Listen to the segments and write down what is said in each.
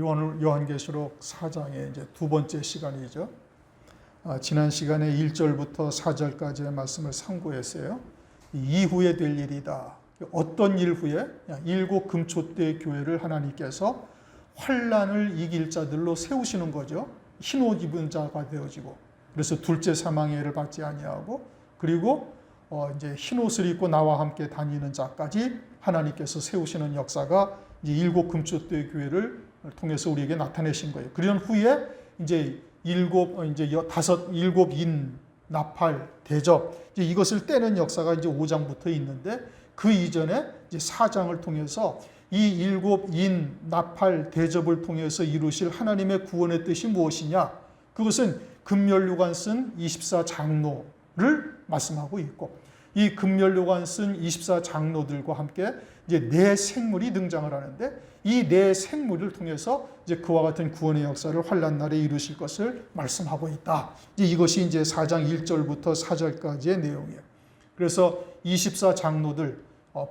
요한계시록 4장의 이제 두 번째 시간이죠. 지난 시간에 1절부터 4절까지의 말씀을 상고했어요. 이후에 될 일이다. 어떤 일 후에? 일곱 금초대 교회를 하나님께서 환난을 이길 자들로 세우시는 거죠. 흰 옷 입은 자가 되어지고, 그래서 둘째 사망의 해를 받지 아니하고, 그리고 이제 흰 옷을 입고 나와 함께 다니는 자까지 하나님께서 세우시는 역사가 이제 일곱 금초대 교회를 통해서 우리에게 나타내신 거예요. 그런 후에 이제 일곱 인 나팔 대접 이제 이것을 떼는 역사가 이제 5장부터 있는데, 그 이전에 이제 4장을 통해서 이 일곱 인 나팔 대접을 통해서 이루실 하나님의 구원의 뜻이 무엇이냐? 그것은 금면류관 쓴 24장로를 말씀하고 있고, 이 금면류관 쓴 24장로들과 함께 이제 네 생물이 등장을 하는데, 이 네 생물을 통해서 이제 그와 같은 구원의 역사를 환난 날에 이루실 것을 말씀하고 있다. 이것이 이제 4장 1절부터 4절까지의 내용이에요. 그래서 24장로들,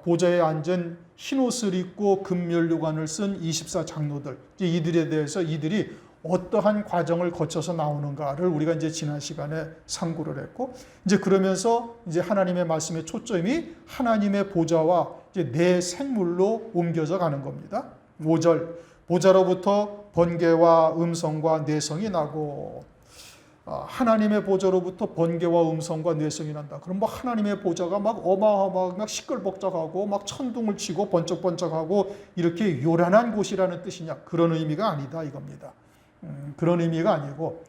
보좌에 앉은 흰옷을 입고 금면류관을 쓴 24장로들, 이들에 대해서 이들이 어떠한 과정을 거쳐서 나오는가를 우리가 이제 지난 시간에 상고를 했고, 이제 그러면서 이제 하나님의 말씀의 초점이 하나님의 보좌와 이제 네 생물로 옮겨져 가는 겁니다. 5절, 보좌로부터 번개와 음성과 뇌성이 나고, 하나님의 보좌로부터 번개와 음성과 뇌성이 난다. 그럼 뭐 하나님의 보좌가 막 어마어마하게 막 시끌벅적하고 막 천둥을 치고 번쩍번쩍하고 이렇게 요란한 곳이라는 뜻이냐? 그런 의미가 아니다 이겁니다. 그런 의미가 아니고,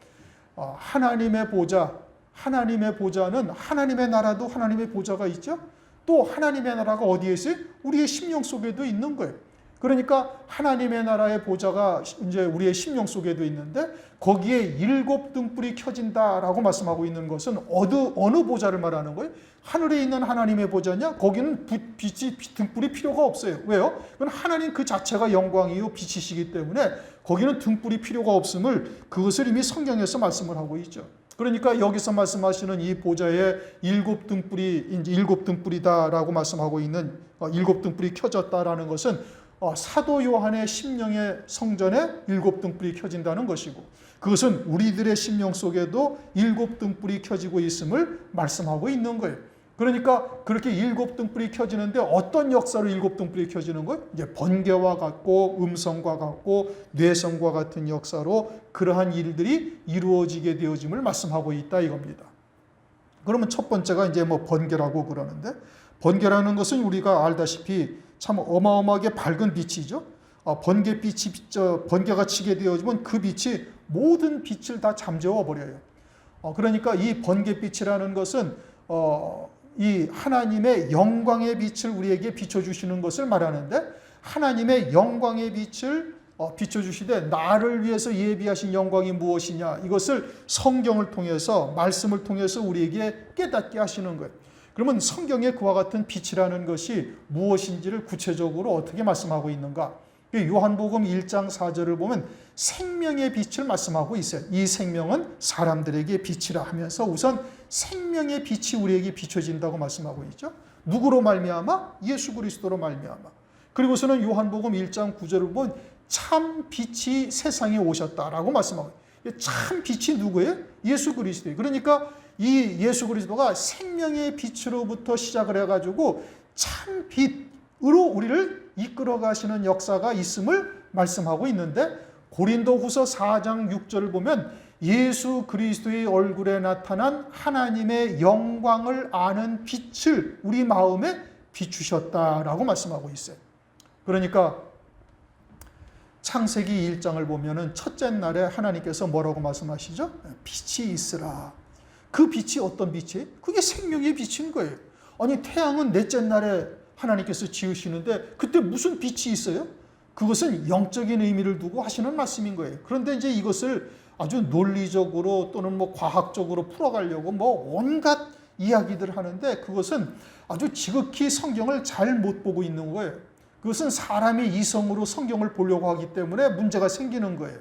하나님의 보좌, 하나님의 보좌는 하나님의 나라도 하나님의 보좌가 있죠. 또 하나님의 나라가 어디에 있어요? 우리의 심령 속에도 있는 거예요. 그러니까 하나님의 나라의 보좌가 이제 우리의 심령 속에도 있는데, 거기에 일곱 등불이 켜진다라고 말씀하고 있는 것은 어느 보좌를 말하는 거예요? 하늘에 있는 하나님의 보좌냐? 거기는 빛이 등불이 필요가 없어요. 왜요? 그건 하나님 그 자체가 영광이요 빛이시기 때문에 거기는 등불이 필요가 없음을, 그것을 이미 성경에서 말씀을 하고 있죠. 그러니까 여기서 말씀하시는 이 보좌에 일곱 등불이다라고 말씀하고 있는 일곱 등불이 켜졌다라는 것은 사도 요한의 심령의 성전에 일곱 등불이 켜진다는 것이고, 그것은 우리들의 심령 속에도 일곱 등불이 켜지고 있음을 말씀하고 있는 거예요. 그러니까 그렇게 일곱 등불이 켜지는데 어떤 역사로 일곱 등불이 켜지는 거예요? 이제 번개와 같고 음성과 같고 뇌성과 같은 역사로 그러한 일들이 이루어지게 되어짐을 말씀하고 있다 이겁니다. 그러면 첫 번째가 이제 뭐 번개라고 그러는데, 번개라는 것은 우리가 알다시피 참 어마어마하게 밝은 빛이죠. 번개가 치게 되어지면 그 빛이 모든 빛을 다 잠재워 버려요. 그러니까 이 번개빛이라는 것은 이 하나님의 영광의 빛을 우리에게 비춰주시는 것을 말하는데, 하나님의 영광의 빛을 비춰주시되 나를 위해서 예비하신 영광이 무엇이냐, 이것을 성경을 통해서 말씀을 통해서 우리에게 깨닫게 하시는 거예요. 그러면 성경에 그와 같은 빛이라는 것이 무엇인지를 구체적으로 어떻게 말씀하고 있는가? 요한복음 1장 4절을 보면 생명의 빛을 말씀하고 있어요. 이 생명은 사람들에게 빛이라 하면서 우선 생명의 빛이 우리에게 비춰진다고 말씀하고 있죠. 누구로 말미암아? 예수 그리스도로 말미암아. 그리고서는 요한복음 1장 9절을 보면 참 빛이 세상에 오셨다라고 말씀하고 있어요. 참 빛이 누구예요? 예수 그리스도예요. 그러니까 이 예수 그리스도가 생명의 빛으로부터 시작을 해가지고 참 빛으로 우리를 이끌어 가시는 역사가 있음을 말씀하고 있는데, 고린도후서 4장 6절을 보면 예수 그리스도의 얼굴에 나타난 하나님의 영광을 아는 빛을 우리 마음에 비추셨다라고 말씀하고 있어요. 그러니까 창세기 1장을 보면은 첫째 날에 하나님께서 뭐라고 말씀하시죠? 빛이 있으라. 그 빛이 어떤 빛이에요? 그게 생명의 빛인 거예요. 아니, 태양은 넷째 날에 하나님께서 지으시는데 그때 무슨 빛이 있어요? 그것은 영적인 의미를 두고 하시는 말씀인 거예요. 그런데 이제 이것을 아주 논리적으로 또는 뭐 과학적으로 풀어가려고 뭐 온갖 이야기들을 하는데, 그것은 아주 지극히 성경을 잘 못 보고 있는 거예요. 그것은 사람이 이성으로 성경을 보려고 하기 때문에 문제가 생기는 거예요.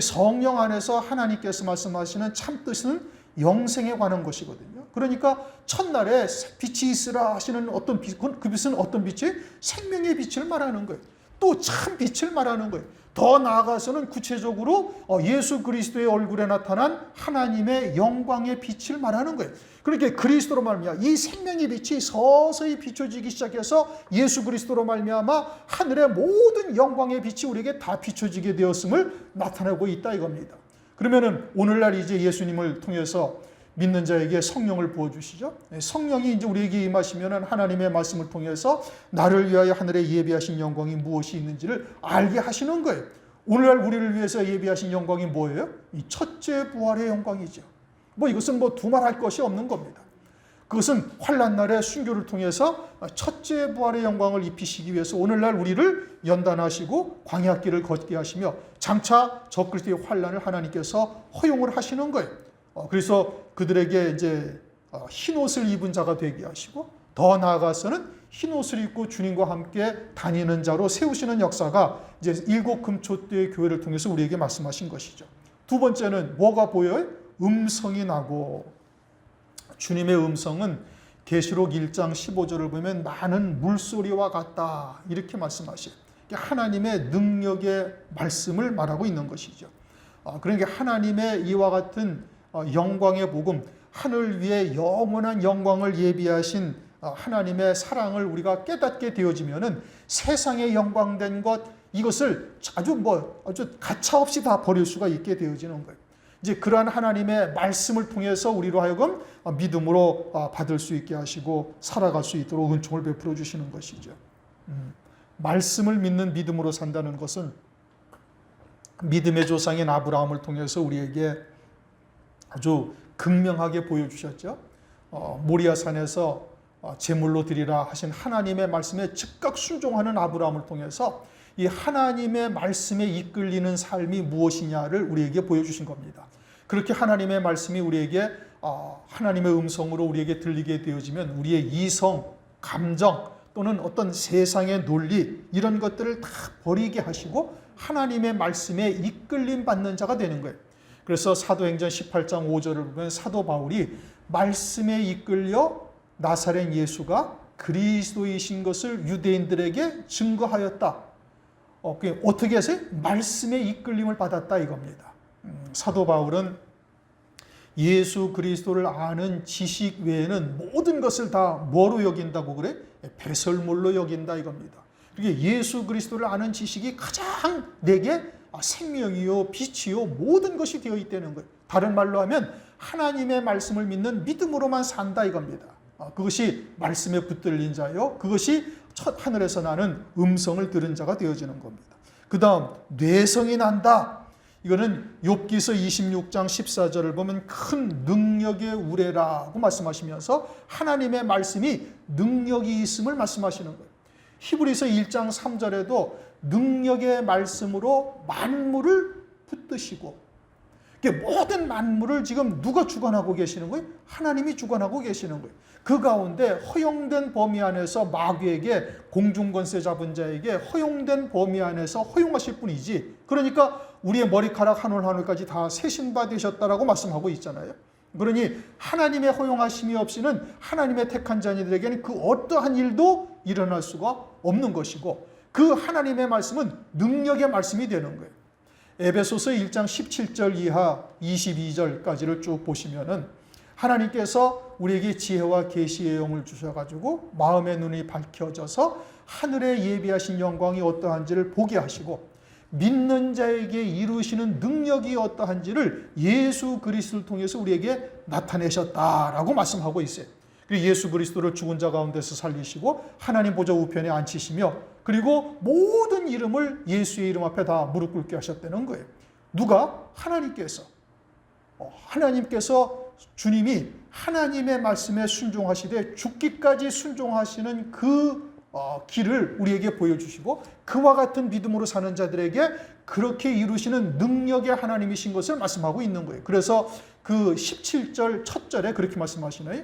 성령 안에서 하나님께서 말씀하시는 참 뜻은 영생에 관한 것이거든요. 그러니까 첫날에 빛이 있으라 하시는 어떤 빛, 그 빛은 어떤 빛이? 생명의 빛을 말하는 거예요. 또 참 빛을 말하는 거예요. 더 나아가서는 구체적으로 예수 그리스도의 얼굴에 나타난 하나님의 영광의 빛을 말하는 거예요. 그렇게 그리스도로 말미암아 이 생명의 빛이 서서히 비춰지기 시작해서 예수 그리스도로 말미암아 하늘의 모든 영광의 빛이 우리에게 다 비춰지게 되었음을 나타내고 있다 이겁니다. 그러면은 오늘날 이제 예수님을 통해서 믿는 자에게 성령을 부어주시죠. 성령이 이제 우리에게 임하시면은 하나님의 말씀을 통해서 나를 위하여 하늘에 예비하신 영광이 무엇이 있는지를 알게 하시는 거예요. 오늘날 우리를 위해서 예비하신 영광이 뭐예요? 이 첫째 부활의 영광이죠. 이것은 두말할 것이 없는 겁니다. 그것은 환난날의 순교를 통해서 첫째 부활의 영광을 입히시기 위해서 오늘날 우리를 연단하시고 광야길을 걷게 하시며 장차 적그리스도의 환난을 하나님께서 허용을 하시는 거예요. 그래서 그들에게 이제 흰옷을 입은 자가 되게 하시고 더 나아가서는 흰옷을 입고 주님과 함께 다니는 자로 세우시는 역사가 이제 일곱 금초대의 교회를 통해서 우리에게 말씀하신 것이죠. 두 번째는 뭐가 보여요? 음성이 나고, 주님의 음성은 계시록 1장 15절을 보면 많은 물소리와 같다 이렇게 말씀하셔요. 하나님의 능력의 말씀을 말하고 있는 것이죠. 그러니까 하나님의 이와 같은 영광의 복음, 하늘 위에 영원한 영광을 예비하신 하나님의 사랑을 우리가 깨닫게 되어지면은 세상의 영광된 것 이것을 아주 가차없이 다 버릴 수가 있게 되어지는 거예요. 이제 그러한 하나님의 말씀을 통해서 우리로 하여금 믿음으로 받을 수 있게 하시고 살아갈 수 있도록 은총을 베풀어 주시는 것이죠. 말씀을 믿는 믿음으로 산다는 것은 믿음의 조상인 아브라함을 통해서 우리에게 아주 극명하게 보여주셨죠. 모리아산에서 제물로 드리라 하신 하나님의 말씀에 즉각 순종하는 아브라함을 통해서 이 하나님의 말씀에 이끌리는 삶이 무엇이냐를 우리에게 보여주신 겁니다. 그렇게 하나님의 말씀이 우리에게 하나님의 음성으로 우리에게 들리게 되어지면 우리의 이성, 감정 또는 어떤 세상의 논리 이런 것들을 다 버리게 하시고 하나님의 말씀에 이끌림 받는 자가 되는 거예요. 그래서 사도행전 18장 5절을 보면 사도 바울이 말씀에 이끌려 나사렛 예수가 그리스도이신 것을 유대인들에게 증거하였다. 어떻게 해서 말씀에 이끌림을 받았다 이겁니다. 사도 바울은 예수 그리스도를 아는 지식 외에는 모든 것을 다 뭐로 여긴다고 그래? 배설물로 여긴다 이겁니다. 그게 예수 그리스도를 아는 지식이 가장 내게 생명이요 빛이요 모든 것이 되어 있다는 거예요. 다른 말로 하면 하나님의 말씀을 믿는 믿음으로만 산다 이겁니다. 그것이 말씀에 붙들린 자요. 그것이 첫 하늘에서 나는 음성을 들은 자가 되어지는 겁니다. 그 다음 뇌성이 난다. 이거는 욥기서 26장 14절을 보면 큰 능력의 우레라고 말씀하시면서 하나님의 말씀이 능력이 있음을 말씀하시는 거예요. 히브리서 1장 3절에도 능력의 말씀으로 만물을 붙드시고 모든 만물을 지금 누가 주관하고 계시는 거예요? 하나님이 주관하고 계시는 거예요. 그 가운데 허용된 범위 안에서 마귀에게 공중권세 잡은 자에게 허용된 범위 안에서 허용하실 뿐이지 그러니까 우리의 머리카락 한 올 한 올까지 다 세신받으셨다라고 말씀하고 있잖아요. 그러니 하나님의 허용하심이 없이는 하나님의 택한 자녀들에게는 그 어떠한 일도 일어날 수가 없는 것이고 그 하나님의 말씀은 능력의 말씀이 되는 거예요. 에베소서 1장 17절 이하 22절까지를 쭉 보시면은 하나님께서 우리에게 지혜와 계시의 영을 주셔가지고 마음의 눈이 밝혀져서 하늘에 예비하신 영광이 어떠한지를 보게 하시고 믿는 자에게 이루시는 능력이 어떠한지를 예수 그리스도를 통해서 우리에게 나타내셨다라고 말씀하고 있어요. 그리고 예수 그리스도를 죽은 자 가운데서 살리시고 하나님 보좌 우편에 앉히시며 그리고 모든 이름을 예수의 이름 앞에 다 무릎 꿇게 하셨다는 거예요. 누가? 하나님께서. 하나님께서 주님이 하나님의 말씀에 순종하시되 죽기까지 순종하시는 그 길을 우리에게 보여주시고 그와 같은 믿음으로 사는 자들에게 그렇게 이루시는 능력의 하나님이신 것을 말씀하고 있는 거예요. 그래서 그 17절 첫 절에 그렇게 말씀하시잖아요.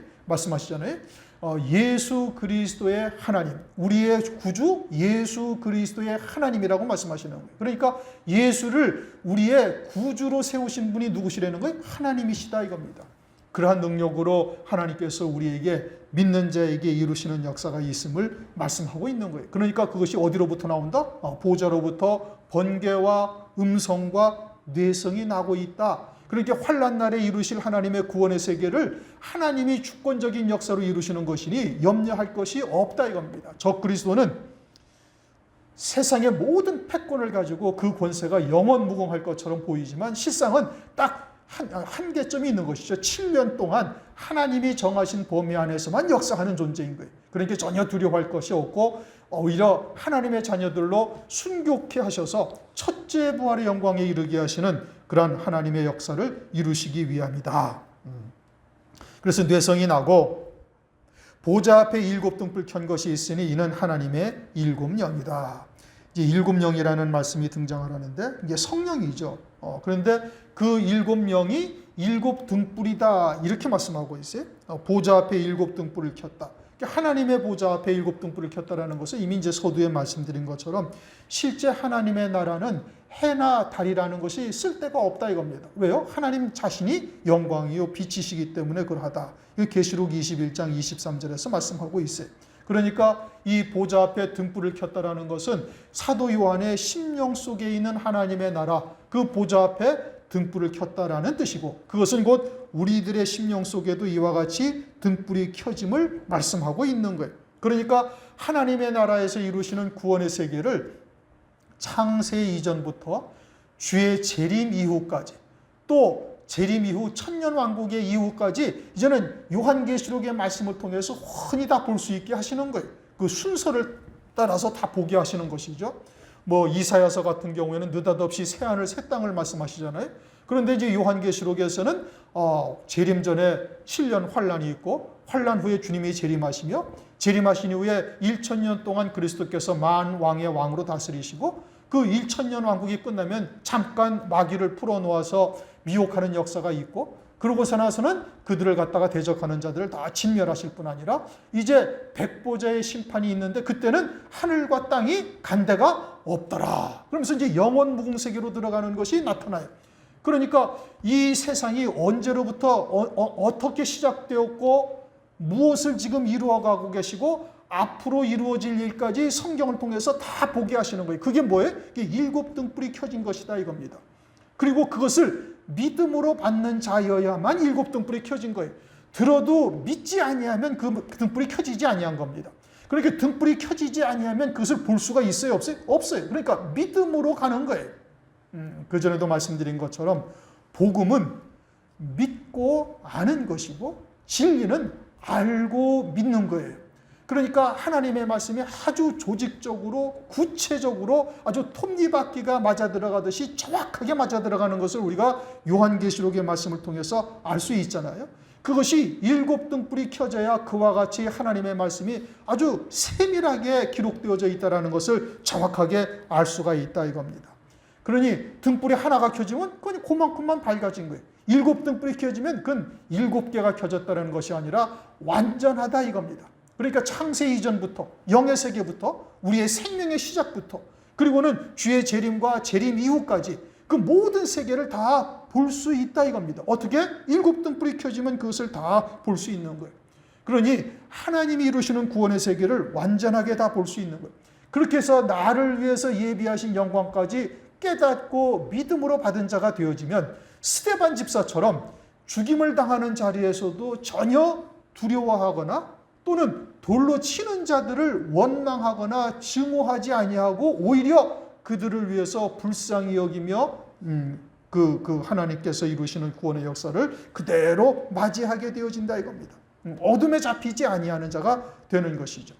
예수 그리스도의 하나님, 우리의 구주 예수 그리스도의 하나님이라고 말씀하시는 거예요. 그러니까 예수를 우리의 구주로 세우신 분이 누구시라는 거예요? 하나님이시다 이겁니다. 그러한 능력으로 하나님께서 우리에게 믿는 자에게 이루시는 역사가 있음을 말씀하고 있는 거예요. 그러니까 그것이 어디로부터 나온다? 보좌로부터 번개와 음성과 뇌성이 나고 있다. 그러니까 환난 날에 이루실 하나님의 구원의 세계를 하나님이 주권적인 역사로 이루시는 것이니 염려할 것이 없다 이겁니다. 적그리스도는 세상의 모든 패권을 가지고 그 권세가 영원무궁할 것처럼 보이지만 실상은 딱 한계점이 있는 것이죠. 7년 동안 하나님이 정하신 범위 안에서만 역사하는 존재인 거예요. 그러니까 전혀 두려워할 것이 없고 오히려 하나님의 자녀들로 순교케 하셔서 첫째 부활의 영광에 이르게 하시는 그러한 하나님의 역사를 이루시기 위함이다. 그래서 뇌성이 나고 보좌 앞에 7등불 켠 것이 있으니 이는 하나님의 7영이다. 이제 7영이라는 말씀이 등장을 하는데 이게 성령이죠. 그런데 그 7영이 7등불이다 이렇게 말씀하고 있어요. 보좌 앞에 7등불을 켰다. 하나님의 보좌 앞에 7등불을 켰다라는 것은 이미 이제 서두에 말씀드린 것처럼 실제 하나님의 나라는 해나 달이라는 것이 쓸데가 없다 이겁니다. 왜요? 하나님 자신이 영광이요 빛이시기 때문에 그러하다. 이 계시록 21장 23절에서 말씀하고 있어요. 그러니까 이 보좌 앞에 등불을 켰다라는 것은 사도 요한의 심령 속에 있는 하나님의 나라, 그 보좌 앞에 등불을 켰다라는 뜻이고, 그것은 곧 우리들의 심령 속에도 이와 같이 등불이 켜짐을 말씀하고 있는 거예요. 그러니까 하나님의 나라에서 이루시는 구원의 세계를 창세 이전부터 주의 재림 이후까지, 또 재림 이후 천년왕국의 이후까지 이제는 요한계시록의 말씀을 통해서 흔히 다 볼 수 있게 하시는 거예요. 그 순서를 따라서 다 보게 하시는 것이죠. 뭐 이사야서 같은 경우에는 느닷없이 새하늘 새 땅을 말씀하시잖아요. 그런데 이제 요한계시록에서는 재림 전에 7년 환란이 있고 환란 후에 주님이 재림하시며 재림하신 이후에 1000년 동안 그리스도께서 만왕의 왕으로 다스리시고 그 1000년 왕국이 끝나면 잠깐 마귀를 풀어놓아서 미혹하는 역사가 있고 그러고서 나서는 그들을 갖다가 대적하는 자들을 다 진멸하실 뿐 아니라 이제 백보자의 심판이 있는데 그때는 하늘과 땅이 간데가 없더라. 그러면서 이제 영원 무궁세계로 들어가는 것이 나타나요. 그러니까 이 세상이 언제로부터 어떻게 시작되었고 무엇을 지금 이루어가고 계시고 앞으로 이루어질 일까지 성경을 통해서 다 보게 하시는 거예요. 그게 뭐예요? 이게 7등불이 켜진 것이다 이겁니다. 그리고 그것을 믿음으로 받는 자여야만 7등불이 켜진 거예요. 들어도 믿지 아니하면 그 등불이 켜지지 아니한 겁니다. 그러니까 등불이 켜지지 아니하면 그것을 볼 수가 있어요? 없어요? 없어요. 그러니까 믿음으로 가는 거예요. 그전에도 말씀드린 것처럼 복음은 믿고 아는 것이고 진리는 알고 믿는 거예요. 그러니까 하나님의 말씀이 아주 조직적으로 구체적으로 아주 톱니바퀴가 맞아 들어가듯이 정확하게 맞아 들어가는 것을 우리가 요한계시록의 말씀을 통해서 알 수 있잖아요. 그것이 7등불이 켜져야 그와 같이 하나님의 말씀이 아주 세밀하게 기록되어져 있다는 것을 정확하게 알 수가 있다 이겁니다. 그러니 등불이 하나가 켜지면 그건 그만큼만 밝아진 거예요. 7등불이 켜지면 그건 7개가 켜졌다는 것이 아니라 완전하다 이겁니다. 그러니까 창세 이전부터 영의 세계부터 우리의 생명의 시작부터 그리고는 주의 재림과 재림 이후까지 그 모든 세계를 다 볼 수 있다 이겁니다. 어떻게? 7등불이 켜지면 그것을 다 볼 수 있는 거예요. 그러니 하나님이 이루시는 구원의 세계를 완전하게 다 볼 수 있는 거예요. 그렇게 해서 나를 위해서 예비하신 영광까지 깨닫고 믿음으로 받은 자가 되어지면 스데반 집사처럼 죽임을 당하는 자리에서도 전혀 두려워하거나 또는 돌로 치는 자들을 원망하거나 증오하지 아니하고 오히려 그들을 위해서 불쌍히 여기며 그 하나님께서 이루시는 구원의 역사를 그대로 맞이하게 되어진다 이겁니다. 어둠에 잡히지 아니하는 자가 되는 것이죠.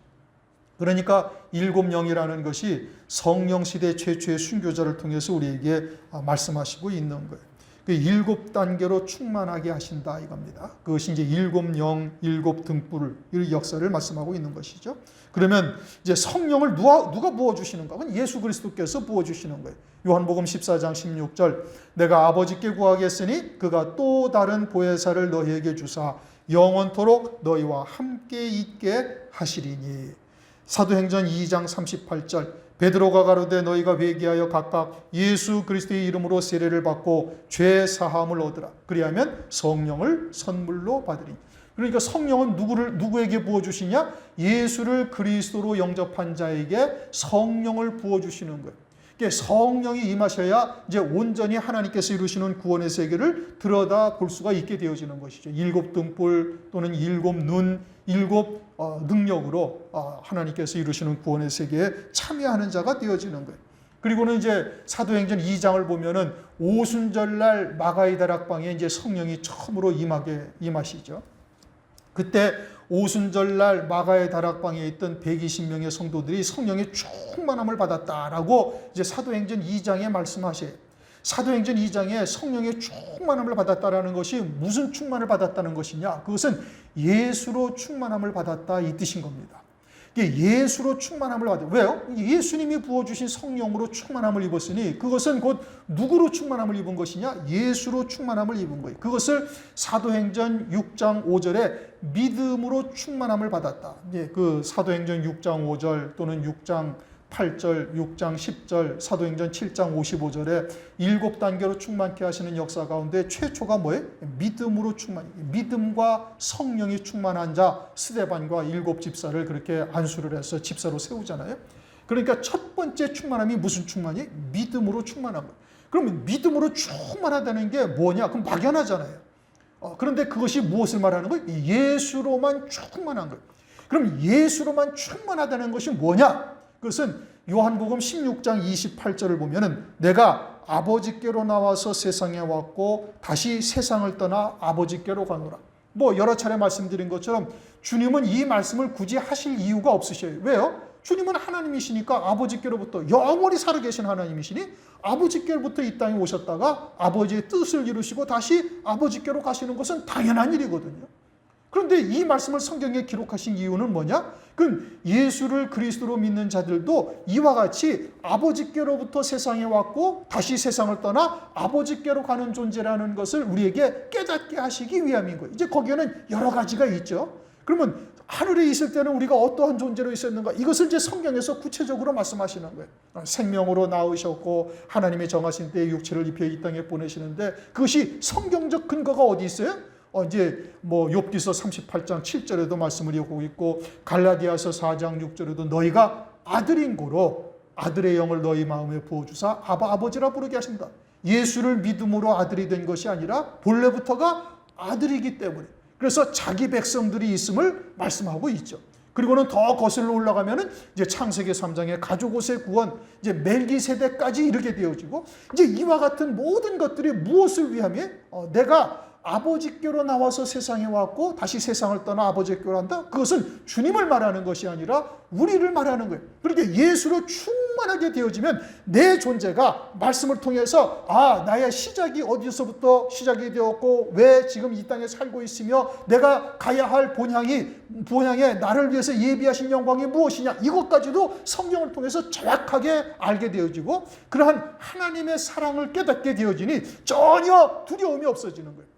그러니까 7영이라는 것이 성령 시대 최초의 순교자를 통해서 우리에게 말씀하시고 있는 거예요. 7단계로 충만하게 하신다 이겁니다. 그것이 이제 7영, 7등불 이 역사를 말씀하고 있는 것이죠. 그러면 이제 성령을 누가 부어주시는가? 그건 예수 그리스도께서 부어주시는 거예요. 요한복음 14장 16절 내가 아버지께 구하겠으니 그가 또 다른 보혜사를 너희에게 주사 영원토록 너희와 함께 있게 하시리니. 사도행전 2장 38절 베드로가 가로되 너희가 회개하여 각각 예수 그리스도의 이름으로 세례를 받고 죄 사함을 얻으라. 그리하면 성령을 선물로 받으리니. 그러니까 성령은 누구에게 부어주시냐? 예수를 그리스도로 영접한 자에게 성령을 부어주시는 거예요. 성령이 임하셔야 이제 온전히 하나님께서 이루시는 구원의 세계를 들여다 볼 수가 있게 되어지는 것이죠. 7 등불 또는 7 눈, 7 능력으로 하나님께서 이루시는 구원의 세계에 참여하는 자가 되어지는 거예요. 그리고는 이제 사도행전 2장을 보면은 오순절날 마가의 다락방에 이제 성령이 처음으로 임하시죠. 그때 오순절날 마가의 다락방에 있던 120명의 성도들이 성령의 충만함을 받았다라고 이제 사도행전 2장에 말씀하셔요. 사도행전 2장에 성령의 충만함을 받았다라는 것이 무슨 충만을 받았다는 것이냐? 그것은 예수로 충만함을 받았다 이 뜻인 겁니다. 예수로 충만함을 받아요. 왜요? 예수님이 부어주신 성령으로 충만함을 입었으니 그것은 곧 누구로 충만함을 입은 것이냐? 예수로 충만함을 입은 거예요. 그것을 사도행전 6장 5절에 믿음으로 충만함을 받았다. 그 사도행전 6장 5절 또는 6장 8절, 6장 10절, 사도행전 7장 55절에 7단계로 충만케 하시는 역사 가운데 최초가 뭐예요? 믿음으로 충만, 믿음과 성령이 충만한 자 스데반과 7 집사를 그렇게 안수를 해서 집사로 세우잖아요. 그러니까 첫 번째 충만함이 무슨 충만이? 믿음으로 충만한 거예요. 그러면 믿음으로 충만하다는 게 뭐냐? 그럼 막연하잖아요. 그런데 그것이 무엇을 말하는 거예요? 예수로만 충만한 거예요. 그럼 예수로만 충만하다는 것이 뭐냐? 그것은 요한복음 16장 28절을 보면은 내가 아버지께로 나와서 세상에 왔고 다시 세상을 떠나 아버지께로 가노라. 여러 차례 말씀드린 것처럼 주님은 이 말씀을 굳이 하실 이유가 없으셔요. 왜요? 주님은 하나님이시니까 아버지께로부터 영원히 살아계신 하나님이시니 아버지께로부터 이 땅에 오셨다가 아버지의 뜻을 이루시고 다시 아버지께로 가시는 것은 당연한 일이거든요. 그런데 이 말씀을 성경에 기록하신 이유는 뭐냐? 그럼 예수를 그리스도로 믿는 자들도 이와 같이 아버지께로부터 세상에 왔고 다시 세상을 떠나 아버지께로 가는 존재라는 것을 우리에게 깨닫게 하시기 위함인 거예요. 이제 거기에는 여러 가지가 있죠. 그러면 하늘에 있을 때는 우리가 어떠한 존재로 있었는가? 이것을 이제 성경에서 구체적으로 말씀하시는 거예요. 생명으로 낳으셨고 하나님의 정하신 때에 육체를 입혀 이 땅에 보내시는데 그것이 성경적 근거가 어디 있어요? 이제 욥기서 38장 7절에도 말씀을 하고 있고 갈라디아서 4장 6절에도 너희가 아들인 고로 아들의 영을 너희 마음에 부어주사 아버지라 부르게 하신다. 예수를 믿음으로 아들이 된 것이 아니라 본래부터가 아들이기 때문에 그래서 자기 백성들이 있음을 말씀하고 있죠. 그리고는 더 거슬러 올라가면은 이제 창세기 3장의 가족옷의 구원, 이제 멜기세덱까지 이르게 되어지고 이제 이와 같은 모든 것들이 무엇을 위함이에요? 내가 아버지께로 나와서 세상에 왔고 다시 세상을 떠나 아버지께로 한다? 그것은 주님을 말하는 것이 아니라 우리를 말하는 거예요. 그러니까 예수로 충만하게 되어지면 내 존재가 말씀을 통해서 나의 시작이 어디서부터 시작이 되었고 왜 지금 이 땅에 살고 있으며 내가 가야 할 본향에 나를 위해서 예비하신 영광이 무엇이냐 이것까지도 성령을 통해서 정확하게 알게 되어지고 그러한 하나님의 사랑을 깨닫게 되어지니 전혀 두려움이 없어지는 거예요.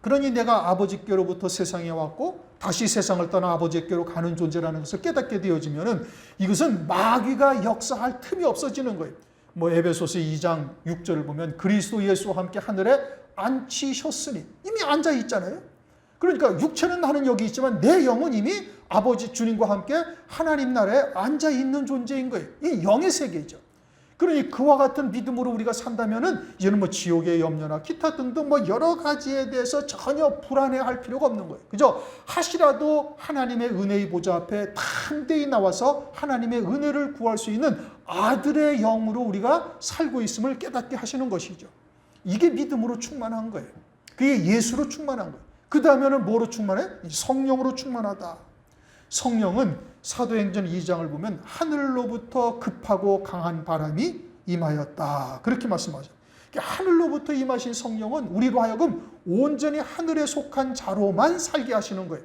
그러니 내가 아버지께로부터 세상에 왔고 다시 세상을 떠나 아버지께로 가는 존재라는 것을 깨닫게 되어지면은 이것은 마귀가 역사할 틈이 없어지는 거예요. 에베소서 2장 6절을 보면 그리스도 예수와 함께 하늘에 앉히셨으니 이미 앉아 있잖아요. 그러니까 육체는 나는 여기 있지만 내 영은 이미 아버지 주님과 함께 하나님 나라에 앉아 있는 존재인 거예요. 이 영의 세계죠. 그러니 그와 같은 믿음으로 우리가 산다면은 이제는 지옥의 염려나 기타 등등 여러 가지에 대해서 전혀 불안해할 필요가 없는 거예요. 그죠? 하시라도 하나님의 은혜의 보좌 앞에 담대히 나와서 하나님의 은혜를 구할 수 있는 아들의 영으로 우리가 살고 있음을 깨닫게 하시는 것이죠. 이게 믿음으로 충만한 거예요. 그게 예수로 충만한 거예요. 그 다음에는 뭐로 충만해? 성령으로 충만하다. 성령은 사도행전 2장을 보면 하늘로부터 급하고 강한 바람이 임하였다. 그렇게 말씀하죠. 하늘로부터 임하신 성령은 우리로 하여금 온전히 하늘에 속한 자로만 살게 하시는 거예요.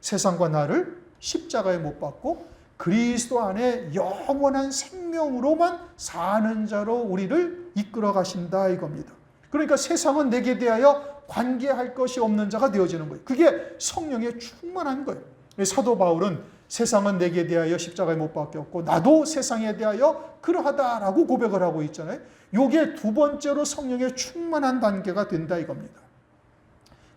세상과 나를 십자가에 못 박고 그리스도 안에 영원한 생명으로만 사는 자로 우리를 이끌어 가신다 이겁니다. 그러니까 세상은 내게 대하여 관계할 것이 없는 자가 되어지는 거예요. 그게 성령의 충만한 거예요. 사도 바울은 세상은 내게 대하여 십자가에 못 박혔고 나도 세상에 대하여 그러하다라고 고백을 하고 있잖아요. 이게 두 번째로 성령의 충만한 단계가 된다 이겁니다.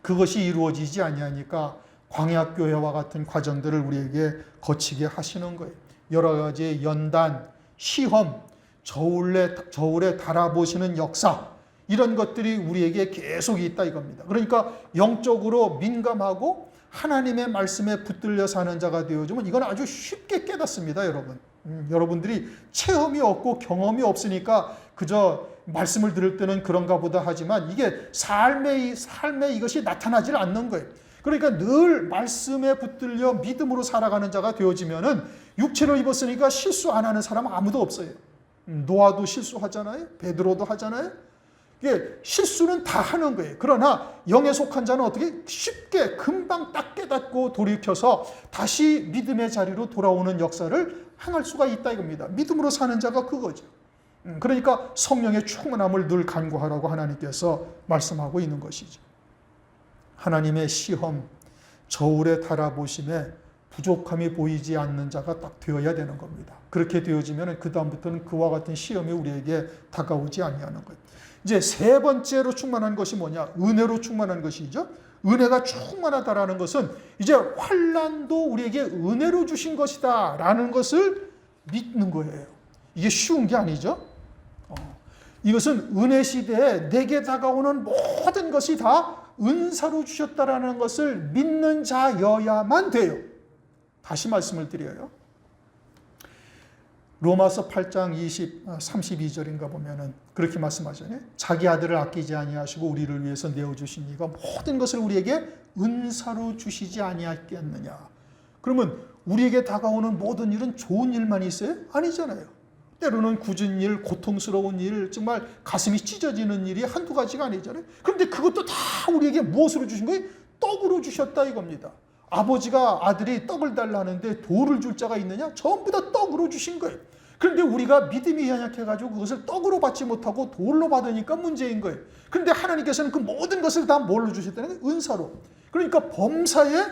그것이 이루어지지 아니하니까 광야교회와 같은 과정들을 우리에게 거치게 하시는 거예요. 여러 가지 연단, 시험, 저울에 달아보시는 역사, 이런 것들이 우리에게 계속 있다 이겁니다. 그러니까 영적으로 민감하고 하나님의 말씀에 붙들려 사는 자가 되어주면 이건 아주 쉽게 깨닫습니다, 여러분. 여러분들이 체험이 없고 경험이 없으니까 그저 말씀을 들을 때는 그런가 보다 하지만 이게 삶에 이것이 나타나질 않는 거예요. 그러니까 늘 말씀에 붙들려 믿음으로 살아가는 자가 되어지면은 육체를 입었으니까 실수 안 하는 사람 아무도 없어요. 노아도 실수하잖아요. 베드로도 하잖아요. 이게 실수는 다 하는 거예요. 그러나 영에 속한 자는 어떻게 쉽게 금방 딱 깨닫고 돌이켜서 다시 믿음의 자리로 돌아오는 역사를 행할 수가 있다 이겁니다. 믿음으로 사는 자가 그거죠. 그러니까 성령의 충만함을 늘 간구하라고 하나님께서 말씀하고 있는 것이죠. 하나님의 시험, 저울에 달아보심에 부족함이 보이지 않는 자가 딱 되어야 되는 겁니다. 그렇게 되어지면 그 다음부터는 그와 같은 시험이 우리에게 다가오지 아니하는 거예요. 이제 세 번째로 충만한 것이 뭐냐? 은혜로 충만한 것이죠. 은혜가 충만하다라는 것은 이제 환난도 우리에게 은혜로 주신 것이다 라는 것을 믿는 거예요. 이게 쉬운 게 아니죠. 이것은 은혜 시대에 내게 다가오는 모든 것이 다 은사로 주셨다라는 것을 믿는 자여야만 돼요. 다시 말씀을 드려요. 로마서 8장 32절인가 보면은 그렇게 말씀하잖아요. 자기 아들을 아끼지 아니하시고 우리를 위해서 내어주신 이가 모든 것을 우리에게 은사로 주시지 아니하겠느냐. 그러면 우리에게 다가오는 모든 일은 좋은 일만 있어요? 아니잖아요. 때로는 굳은 일, 고통스러운 일, 정말 가슴이 찢어지는 일이 한두 가지가 아니잖아요. 그런데 그것도 다 우리에게 무엇으로 주신 거예요? 떡으로 주셨다 이겁니다. 아버지가 아들이 떡을 달라는데 돌을 줄 자가 있느냐? 전부 다 떡으로 주신 거예요. 그런데 우리가 믿음이 연약해가지고 그것을 떡으로 받지 못하고 돌로 받으니까 문제인 거예요. 그런데 하나님께서는 그 모든 것을 다 뭘로 주셨다는 거예요? 은사로. 그러니까 범사에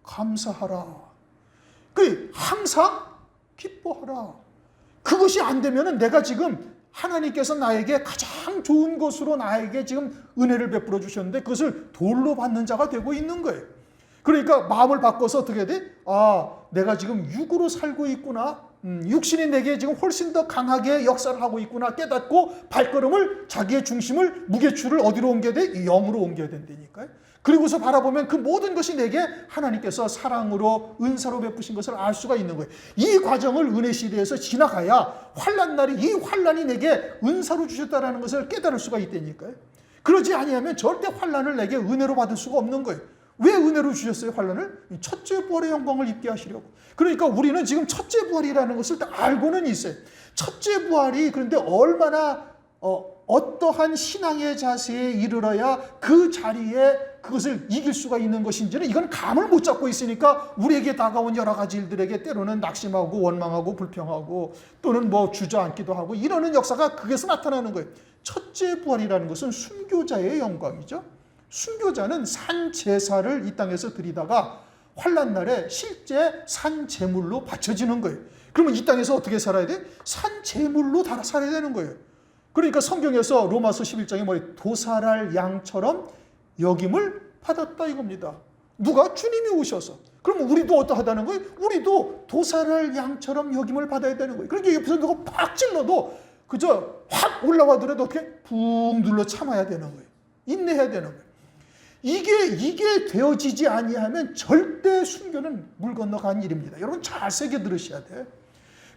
감사하라. 항상 기뻐하라. 그것이 안 되면은 내가 지금 하나님께서 나에게 가장 좋은 것으로 나에게 지금 은혜를 베풀어 주셨는데 그것을 돌로 받는 자가 되고 있는 거예요. 그러니까 마음을 바꿔서 어떻게 해야 돼? 내가 지금 육으로 살고 있구나. 육신이 내게 지금 훨씬 더 강하게 역사를 하고 있구나 깨닫고 발걸음을 자기의 중심을 무게추를 어디로 옮겨야 돼? 영으로 옮겨야 된다니까요. 그리고서 바라보면 그 모든 것이 내게 하나님께서 사랑으로 은사로 베푸신 것을 알 수가 있는 거예요. 이 과정을 은혜 시대에서 지나가야 환난 날이 이 환난이 내게 은사로 주셨다라는 것을 깨달을 수가 있다니까요. 그러지 아니하면 절대 환난을 내게 은혜로 받을 수가 없는 거예요. 왜 은혜로 주셨어요, 환난을? 첫째 부활의 영광을 입게 하시려고. 그러니까 우리는 지금 첫째 부활이라는 것을 다 알고는 있어요. 첫째 부활이 그런데 얼마나 어떠한 신앙의 자세에 이르러야 그 자리에 그것을 이길 수가 있는 것인지는 이건 감을 못 잡고 있으니까 우리에게 다가온 여러 가지 일들에게 때로는 낙심하고 원망하고 불평하고 또는 주저앉기도 하고 이러는 역사가 그게서 나타나는 거예요. 첫째 부활이라는 것은 순교자의 영광이죠. 순교자는 산 제사를 이 땅에서 드리다가 환난 날에 실제 산 제물로 바쳐지는 거예요. 그러면 이 땅에서 어떻게 살아야 돼? 산 제물로 살아야 되는 거예요. 그러니까 성경에서 로마서 11장에 도살할 양처럼 여김을 받았다 이겁니다. 누가? 주님이 오셔서. 그럼 우리도 어떠하다는 거예요? 우리도 도살할 양처럼 여김을 받아야 되는 거예요. 그러니까 옆에서 누가 팍 찔러도 그저 확 올라와더라도 어떻게 푹 눌러 참아야 되는 거예요. 인내해야 되는 거예요. 이게 되어지지 아니하면 절대 순교는 물 건너간 일입니다. 여러분 잘 새겨 들으셔야 돼.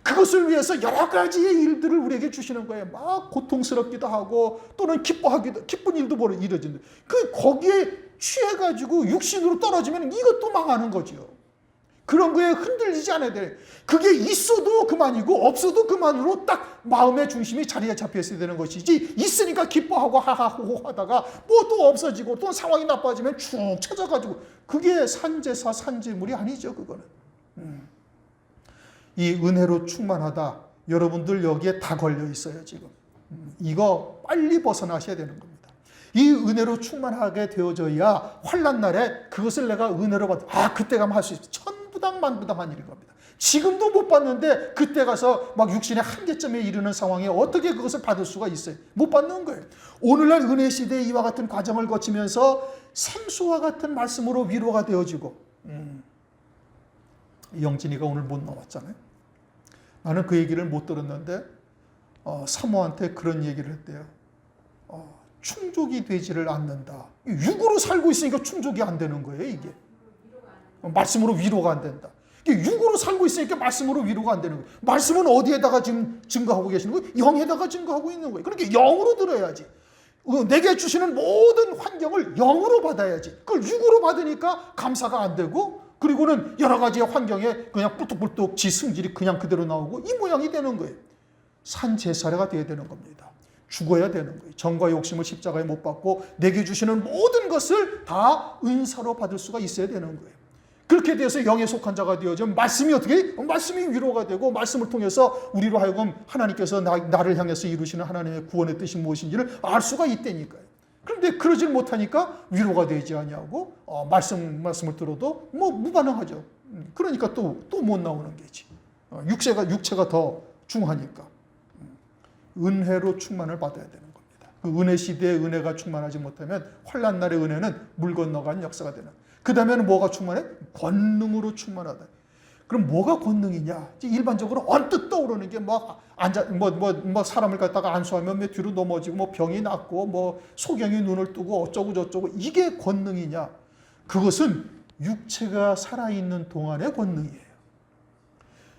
그것을 위해서 여러 가지의 일들을 우리에게 주시는 거예요. 막 고통스럽기도 하고 또는 기쁜 일도 이루어진다. 거기에 취해가지고 육신으로 떨어지면 이것도 망하는 거죠. 그런 거에 흔들리지 않아야 돼. 그게 있어도 그만이고 없어도 그만으로 딱 마음의 중심이 자리에 잡혀 있어야 되는 것이지 있으니까 기뻐하고 하하호호 하다가 또 없어지고 또 상황이 나빠지면 축 쳐져가지고 그게 산제사 산제물이 아니죠. 그거는. 이 은혜로 충만하다. 여러분들 여기에 다 걸려 있어요 지금. 이거 빨리 벗어나셔야 되는 겁니다. 이 은혜로 충만하게 되어져야 환난 날에 그것을 내가 은혜로 그때 가면 할 수 있어. 천부당 만부당한 일인 겁니다. 지금도 못 받는데 그때 가서 막 육신의 한계점에 이르는 상황에 어떻게 그것을 받을 수가 있어요? 못 받는 거예요. 오늘날 은혜 시대에 이와 같은 과정을 거치면서 생수와 같은 말씀으로 위로가 되어지고 영진이가 오늘 못 나왔잖아요. 나는 그 얘기를 못 들었는데 사모한테 그런 얘기를 했대요. 충족이 되지를 않는다. 육으로 살고 있으니까 충족이 안 되는 거예요, 이게. 말씀으로 위로가 안 된다. 육으로 살고 있으니까 말씀으로 위로가 안 되는 거예요. 말씀은 어디에다가 지금 증거하고 계시는 거예요? 영에다가 증거하고 있는 거예요. 그러니까 영으로 들어야지. 내게 주시는 모든 환경을 영으로 받아야지. 그걸 육으로 받으니까 감사가 안 되고, 그리고는 여러 가지의 환경에 그냥 뿔뚝뿔뚝 지 승질이 그냥 그대로 나오고 이 모양이 되는 거예요. 산제사례가 되어야 되는 겁니다. 죽어야 되는 거예요. 정과 욕심을 십자가에 못 박고 내게 주시는 모든 것을 다 은사로 받을 수가 있어야 되는 거예요. 그렇게 돼서 영에 속한 자가 되어지면 말씀이 어떻게? 말씀이 위로가 되고 말씀을 통해서 우리로 하여금 하나님께서 나를 향해서 이루시는 하나님의 구원의 뜻이 무엇인지를 알 수가 있다니까요. 그런데 그러질 못하니까 위로가 되지 아니하고 말씀을 들어도 뭐 무반응하죠. 그러니까 또 못 나오는 게지. 육체가 더 중하니까. 은혜로 충만을 받아야 되는 겁니다. 그 은혜 시대에 은혜가 충만하지 못하면 환난 날의 은혜는 물 건너간 역사가 되는. 그 다음에는 뭐가 충만해? 권능으로 충만하다. 그럼 뭐가 권능이냐? 일반적으로 언뜻 떠오르는 게 사람을 갖다가 안수하면 뒤로 넘어지고 병이 낫고 소경이 눈을 뜨고 어쩌고 저쩌고 이게 권능이냐? 그것은 육체가 살아있는 동안의 권능이에요.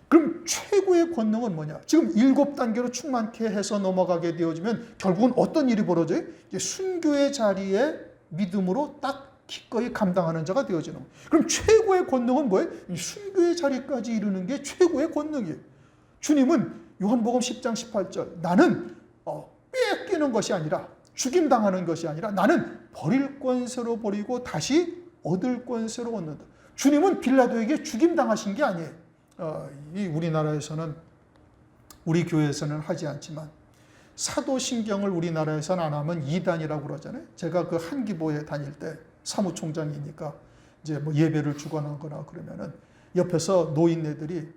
그럼 최고의 권능은 뭐냐? 지금 7단계로 충만케 해서 넘어가게 되어지면 결국은 어떤 일이 벌어져요? 순교의 자리에 믿음으로 딱 기꺼이 감당하는 자가 되어지는 거예요. 그럼 최고의 권능은 뭐예요? 순교의 자리까지 이르는 게 최고의 권능이에요. 주님은 요한복음 10장 18절 나는 뺏기는 것이 아니라 죽임당하는 것이 아니라 나는 버릴 권세로 버리고 다시 얻을 권세로 얻는다. 주님은 빌라도에게 죽임당하신 게 아니에요. 이 우리나라에서는 우리 교회에서는 하지 않지만 사도신경을 우리나라에서는 안 하면 이단이라고 그러잖아요. 제가 그 한기보에 다닐 때 사무총장이니까 이제 예배를 주관하거나 그러면은 옆에서 노인네들이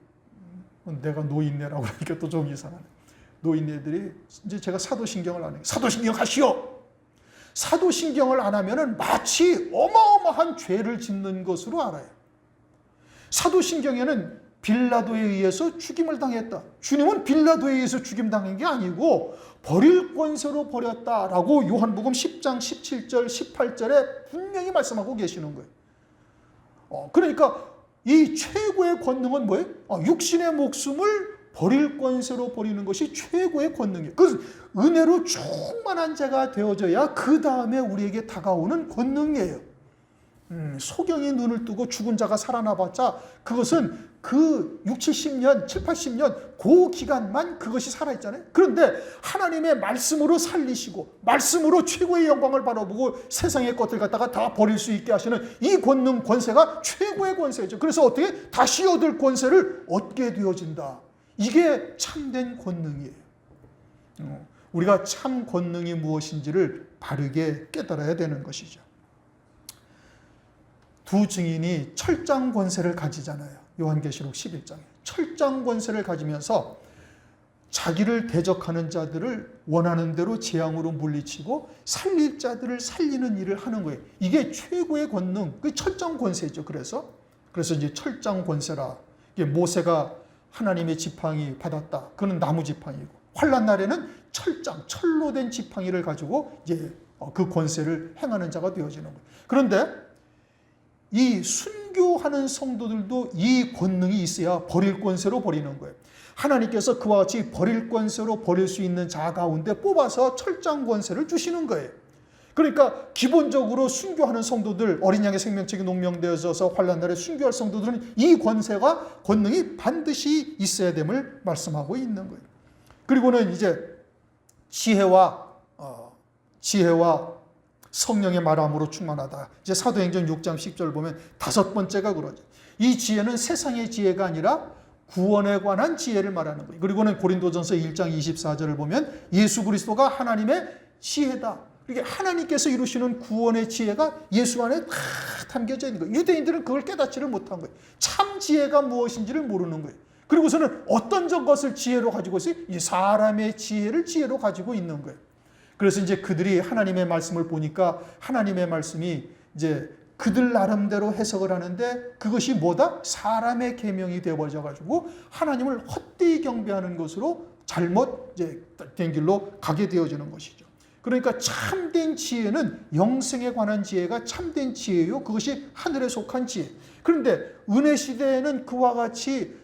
내가 노인네라고 그러니까 또 좀 이상하네. 노인네들이 이제 제가 사도신경을 안 해요. 사도신경 하시오. 사도신경을 안 하면은 마치 어마어마한 죄를 짓는 것으로 알아요. 사도신경에는 빌라도에 의해서 죽임을 당했다. 주님은 빌라도에 의해서 죽임당한 게 아니고 버릴 권세로 버렸다라고 요한복음 10장 17절 18절에 분명히 말씀하고 계시는 거예요. 그러니까 이 최고의 권능은 뭐예요? 육신의 목숨을 버릴 권세로 버리는 것이 최고의 권능이에요. 그래서 은혜로 충만한 자가 되어져야 그 다음에 우리에게 다가오는 권능이에요. 소경이 눈을 뜨고 죽은 자가 살아나봤자 그것은 그 60, 70년, 70, 80년 그 기간만 그것이 살아있잖아요. 그런데 하나님의 말씀으로 살리시고 말씀으로 최고의 영광을 바라보고 세상의 것들 갖다가 다 버릴 수 있게 하시는 이 권능, 권세가 최고의 권세죠. 그래서 어떻게 다시 얻을 권세를 얻게 되어진다. 이게 참된 권능이에요. 우리가 참 권능이 무엇인지를 바르게 깨달아야 되는 것이죠. 두 증인이 철장 권세를 가지잖아요. 요한계시록 11장에. 철장 권세를 가지면서 자기를 대적하는 자들을 원하는 대로 재앙으로 물리치고 살릴 자들을 살리는 일을 하는 거예요. 이게 최고의 권능, 그 철장 권세죠. 그래서 이제 철장 권세라. 이게 모세가 하나님의 지팡이 받았다. 그는 나무 지팡이고 환난 날에는 철로 된 지팡이를 가지고 이제 그 권세를 행하는 자가 되어지는 거예요. 그런데 이 순교하는 성도들도 이 권능이 있어야 버릴 권세로 버리는 거예요. 하나님께서 그와 같이 버릴 권세로 버릴 수 있는 자 가운데 뽑아서 철장 권세를 주시는 거예요. 그러니까 기본적으로 순교하는 성도들, 어린 양의 생명책이 농명되어져서 환난날에 순교할 성도들은 이 권능이 반드시 있어야 됨을 말씀하고 있는 거예요. 그리고는 이제 지혜와 성령의 말함으로 충만하다. 이제 사도행전 6장 10절 보면 5번째가 그러죠. 이 지혜는 세상의 지혜가 아니라 구원에 관한 지혜를 말하는 거예요. 그리고는 고린도전서 1장 24절을 보면 예수 그리스도가 하나님의 지혜다. 이게 하나님께서 이루시는 구원의 지혜가 예수 안에 다 담겨져 있는 거예요. 유대인들은 그걸 깨닫지를 못한 거예요. 참 지혜가 무엇인지를 모르는 거예요. 그리고서는 어떤 것을 지혜로 가지고 있어요? 이 사람의 지혜를 지혜로 가지고 있는 거예요. 그래서 이제 그들이 하나님의 말씀을 보니까 하나님의 말씀이 이제 그들 나름대로 해석을 하는데 그것이 뭐다? 사람의 계명이 되어버려 가지고 하나님을 헛되이 경배하는 것으로 잘못 된 길로 가게 되어지는 것이죠. 그러니까 참된 지혜는 영생에 관한 지혜가 참된 지혜요. 그것이 하늘에 속한 지혜. 그런데 은혜 시대에는 그와 같이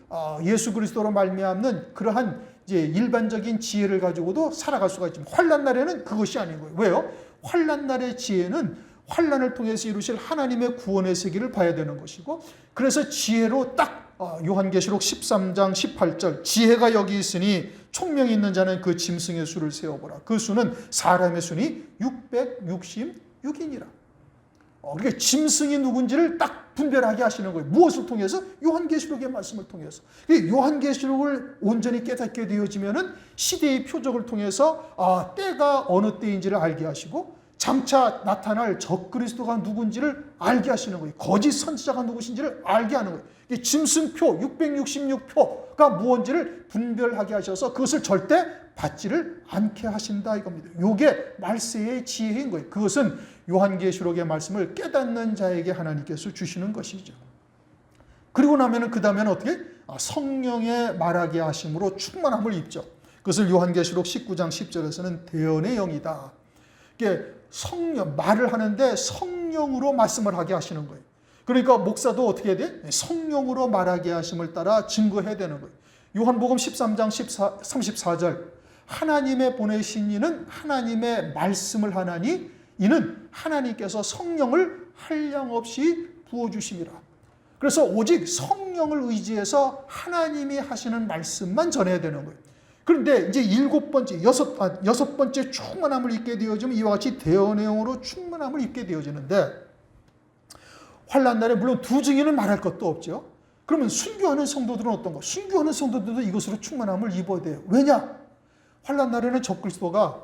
예수 그리스도로 말미암는 그러한 이제 일반적인 지혜를 가지고도 살아갈 수가 있지만 환난 날에는 그것이 아닌 거예요. 왜요? 환난 날의 지혜는 환난을 통해서 이루실 하나님의 구원의 세계를 봐야 되는 것이고, 그래서 지혜로 딱 요한계시록 13장 18절 지혜가 여기 있으니 총명이 있는 자는 그 짐승의 수를 세어보라. 그 수는 사람의 수니 666이니라. 그러니까 짐승이 누군지를 딱 분별하게 하시는 거예요. 무엇을 통해서? 요한계시록의 말씀을 통해서. 요한계시록을 온전히 깨닫게 되어지면은 시대의 표적을 통해서 때가 어느 때인지를 알게 하시고 장차 나타날 적그리스도가 누군지를 알게 하시는 거예요. 거짓 선지자가 누구신지를 알게 하는 거예요. 짐승표 666표가 무엇인지를 분별하게 하셔서 그것을 절대 받지를 않게 하신다 이겁니다. 이게 말세의 지혜인 거예요. 그것은 요한계시록의 말씀을 깨닫는 자에게 하나님께서 주시는 것이죠. 그리고 나면은 그 다음에는 어떻게? 성령의 말하게 하심으로 충만함을 입죠. 그것을 요한계시록 19장 10절에서는 대언의 영이다. 이게 성령, 말을 하는데 성령으로 말씀을 하게 하시는 거예요. 그러니까 목사도 어떻게 해야 돼? 성령으로 말하게 하심을 따라 증거해야 되는 거예요. 요한복음 13장 34절 하나님의 보내신 이는 하나님의 말씀을 하나니 이는 하나님께서 성령을 한량없이 부어주심이라. 그래서 오직 성령을 의지해서 하나님이 하시는 말씀만 전해야 되는 거예요. 그런데 이제 여섯 번째 충만함을 입게 되어지면 이와 같이 대언의 영으로 충만함을 입게 되어지는데, 환난 날에 물론 두 증인은 말할 것도 없죠. 그러면 순교하는 성도들은 어떤가? 순교하는 성도들도 이것으로 충만함을 입어야 돼요. 왜냐? 환난 날에는 적그리스도가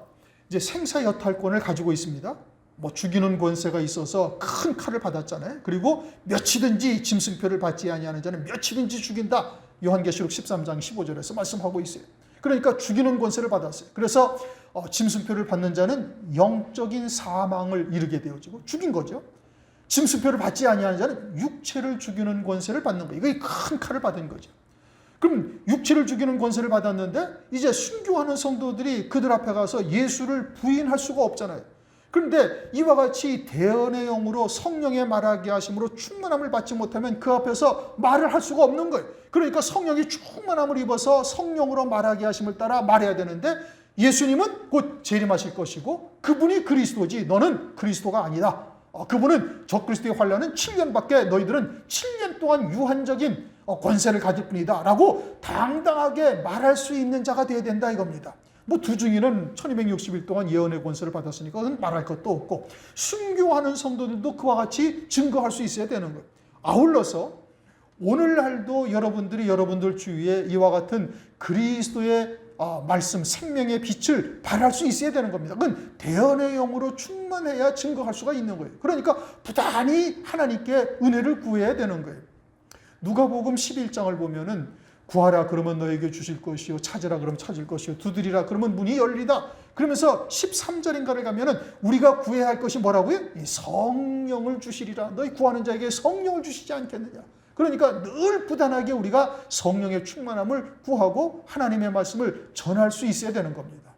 이제 생사여탈권을 가지고 있습니다. 뭐 죽이는 권세가 있어서 큰 칼을 받았잖아요. 그리고 몇이든지 짐승표를 받지 아니하는 자는 몇이든지 죽인다. 요한계시록 13장 15절에서 말씀하고 있어요. 그러니까 죽이는 권세를 받았어요. 그래서 짐승표를 받는 자는 영적인 사망을 이르게 되어지고 죽인 거죠. 짐승표를 받지 아니하는 자는 육체를 죽이는 권세를 받는 거예요. 이게 큰 칼을 받은 거죠. 그럼 육체를 죽이는 권세를 받았는데 이제 순교하는 성도들이 그들 앞에 가서 예수를 부인할 수가 없잖아요. 그런데 이와 같이 대언의 영으로 성령의 말하게 하심으로 충만함을 받지 못하면 그 앞에서 말을 할 수가 없는 거예요. 그러니까 성령이 충만함을 입어서 성령으로 말하게 하심을 따라 말해야 되는데, 예수님은 곧 재림하실 것이고 그분이 그리스도지 너는 그리스도가 아니다. 그분은 적그리스도의 환난은 7년밖에 너희들은 7년 동안 유한적인 권세를 가질 뿐이다 라고 당당하게 말할 수 있는 자가 되어야 된다 이겁니다. 뭐 두 증인은 1260일 동안 예언의 권세를 받았으니까 그건 말할 것도 없고, 순교하는 성도들도 그와 같이 증거할 수 있어야 되는 거예요. 아울러서 오늘날도 여러분들 주위에 이와 같은 그리스도의 말씀, 생명의 빛을 발할 수 있어야 되는 겁니다. 그건 대언의 영으로 충만해야 증거할 수가 있는 거예요. 그러니까 부단히 하나님께 은혜를 구해야 되는 거예요. 누가복음 11장을 보면은 구하라 그러면 너에게 주실 것이요, 찾으라 그러면 찾을 것이요, 두드리라 그러면 문이 열리다. 그러면서 13절인가를 가면은 우리가 구해야 할 것이 뭐라고요? 이 성령을 주시리라. 너희 구하는 자에게 성령을 주시지 않겠느냐. 그러니까 늘 부단하게 우리가 성령의 충만함을 구하고 하나님의 말씀을 전할 수 있어야 되는 겁니다.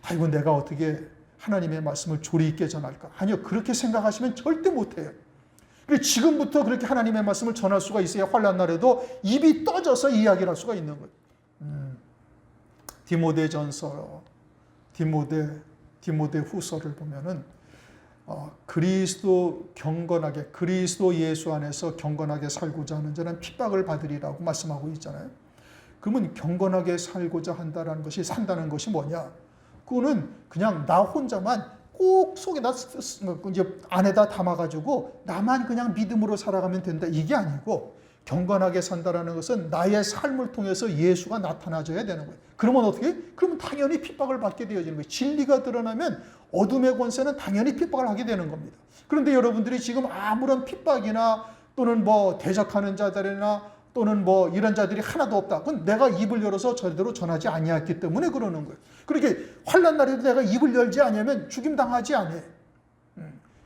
아이고 내가 어떻게 하나님의 말씀을 조리 있게 전할까? 아니요, 그렇게 생각하시면 절대 못해요. 지금부터 그렇게 하나님의 말씀을 전할 수가 있어야 환난 날에도 입이 떠져서 이야기를 할 수가 있는 거예요. 디모데전서, 디모데 후서를 보면은 그리스도 경건하게, 그리스도 예수 안에서 경건하게 살고자 하는 자는 핍박을 받으리라고 말씀하고 있잖아요. 그러면 경건하게 살고자 산다는 것이 뭐냐? 그거는 그냥 나 혼자만 꼭 속에다 이제 안에다 담아가지고 나만 그냥 믿음으로 살아가면 된다, 이게 아니고, 경건하게 산다라는 것은 나의 삶을 통해서 예수가 나타나줘야 되는 거예요. 그러면 어떻게? 그러면 당연히 핍박을 받게 되어지는 거예요. 진리가 드러나면 어둠의 권세는 당연히 핍박을 하게 되는 겁니다. 그런데 여러분들이 지금 아무런 핍박이나 또는 뭐 대적하는 자들이나 또는 뭐 이런 자들이 하나도 없다. 그건 내가 입을 열어서 저대로 전하지 아니했기 때문에 그러는 거예요. 그렇게 환난 날에도 내가 입을 열지 않으면 죽임 당하지 않아요.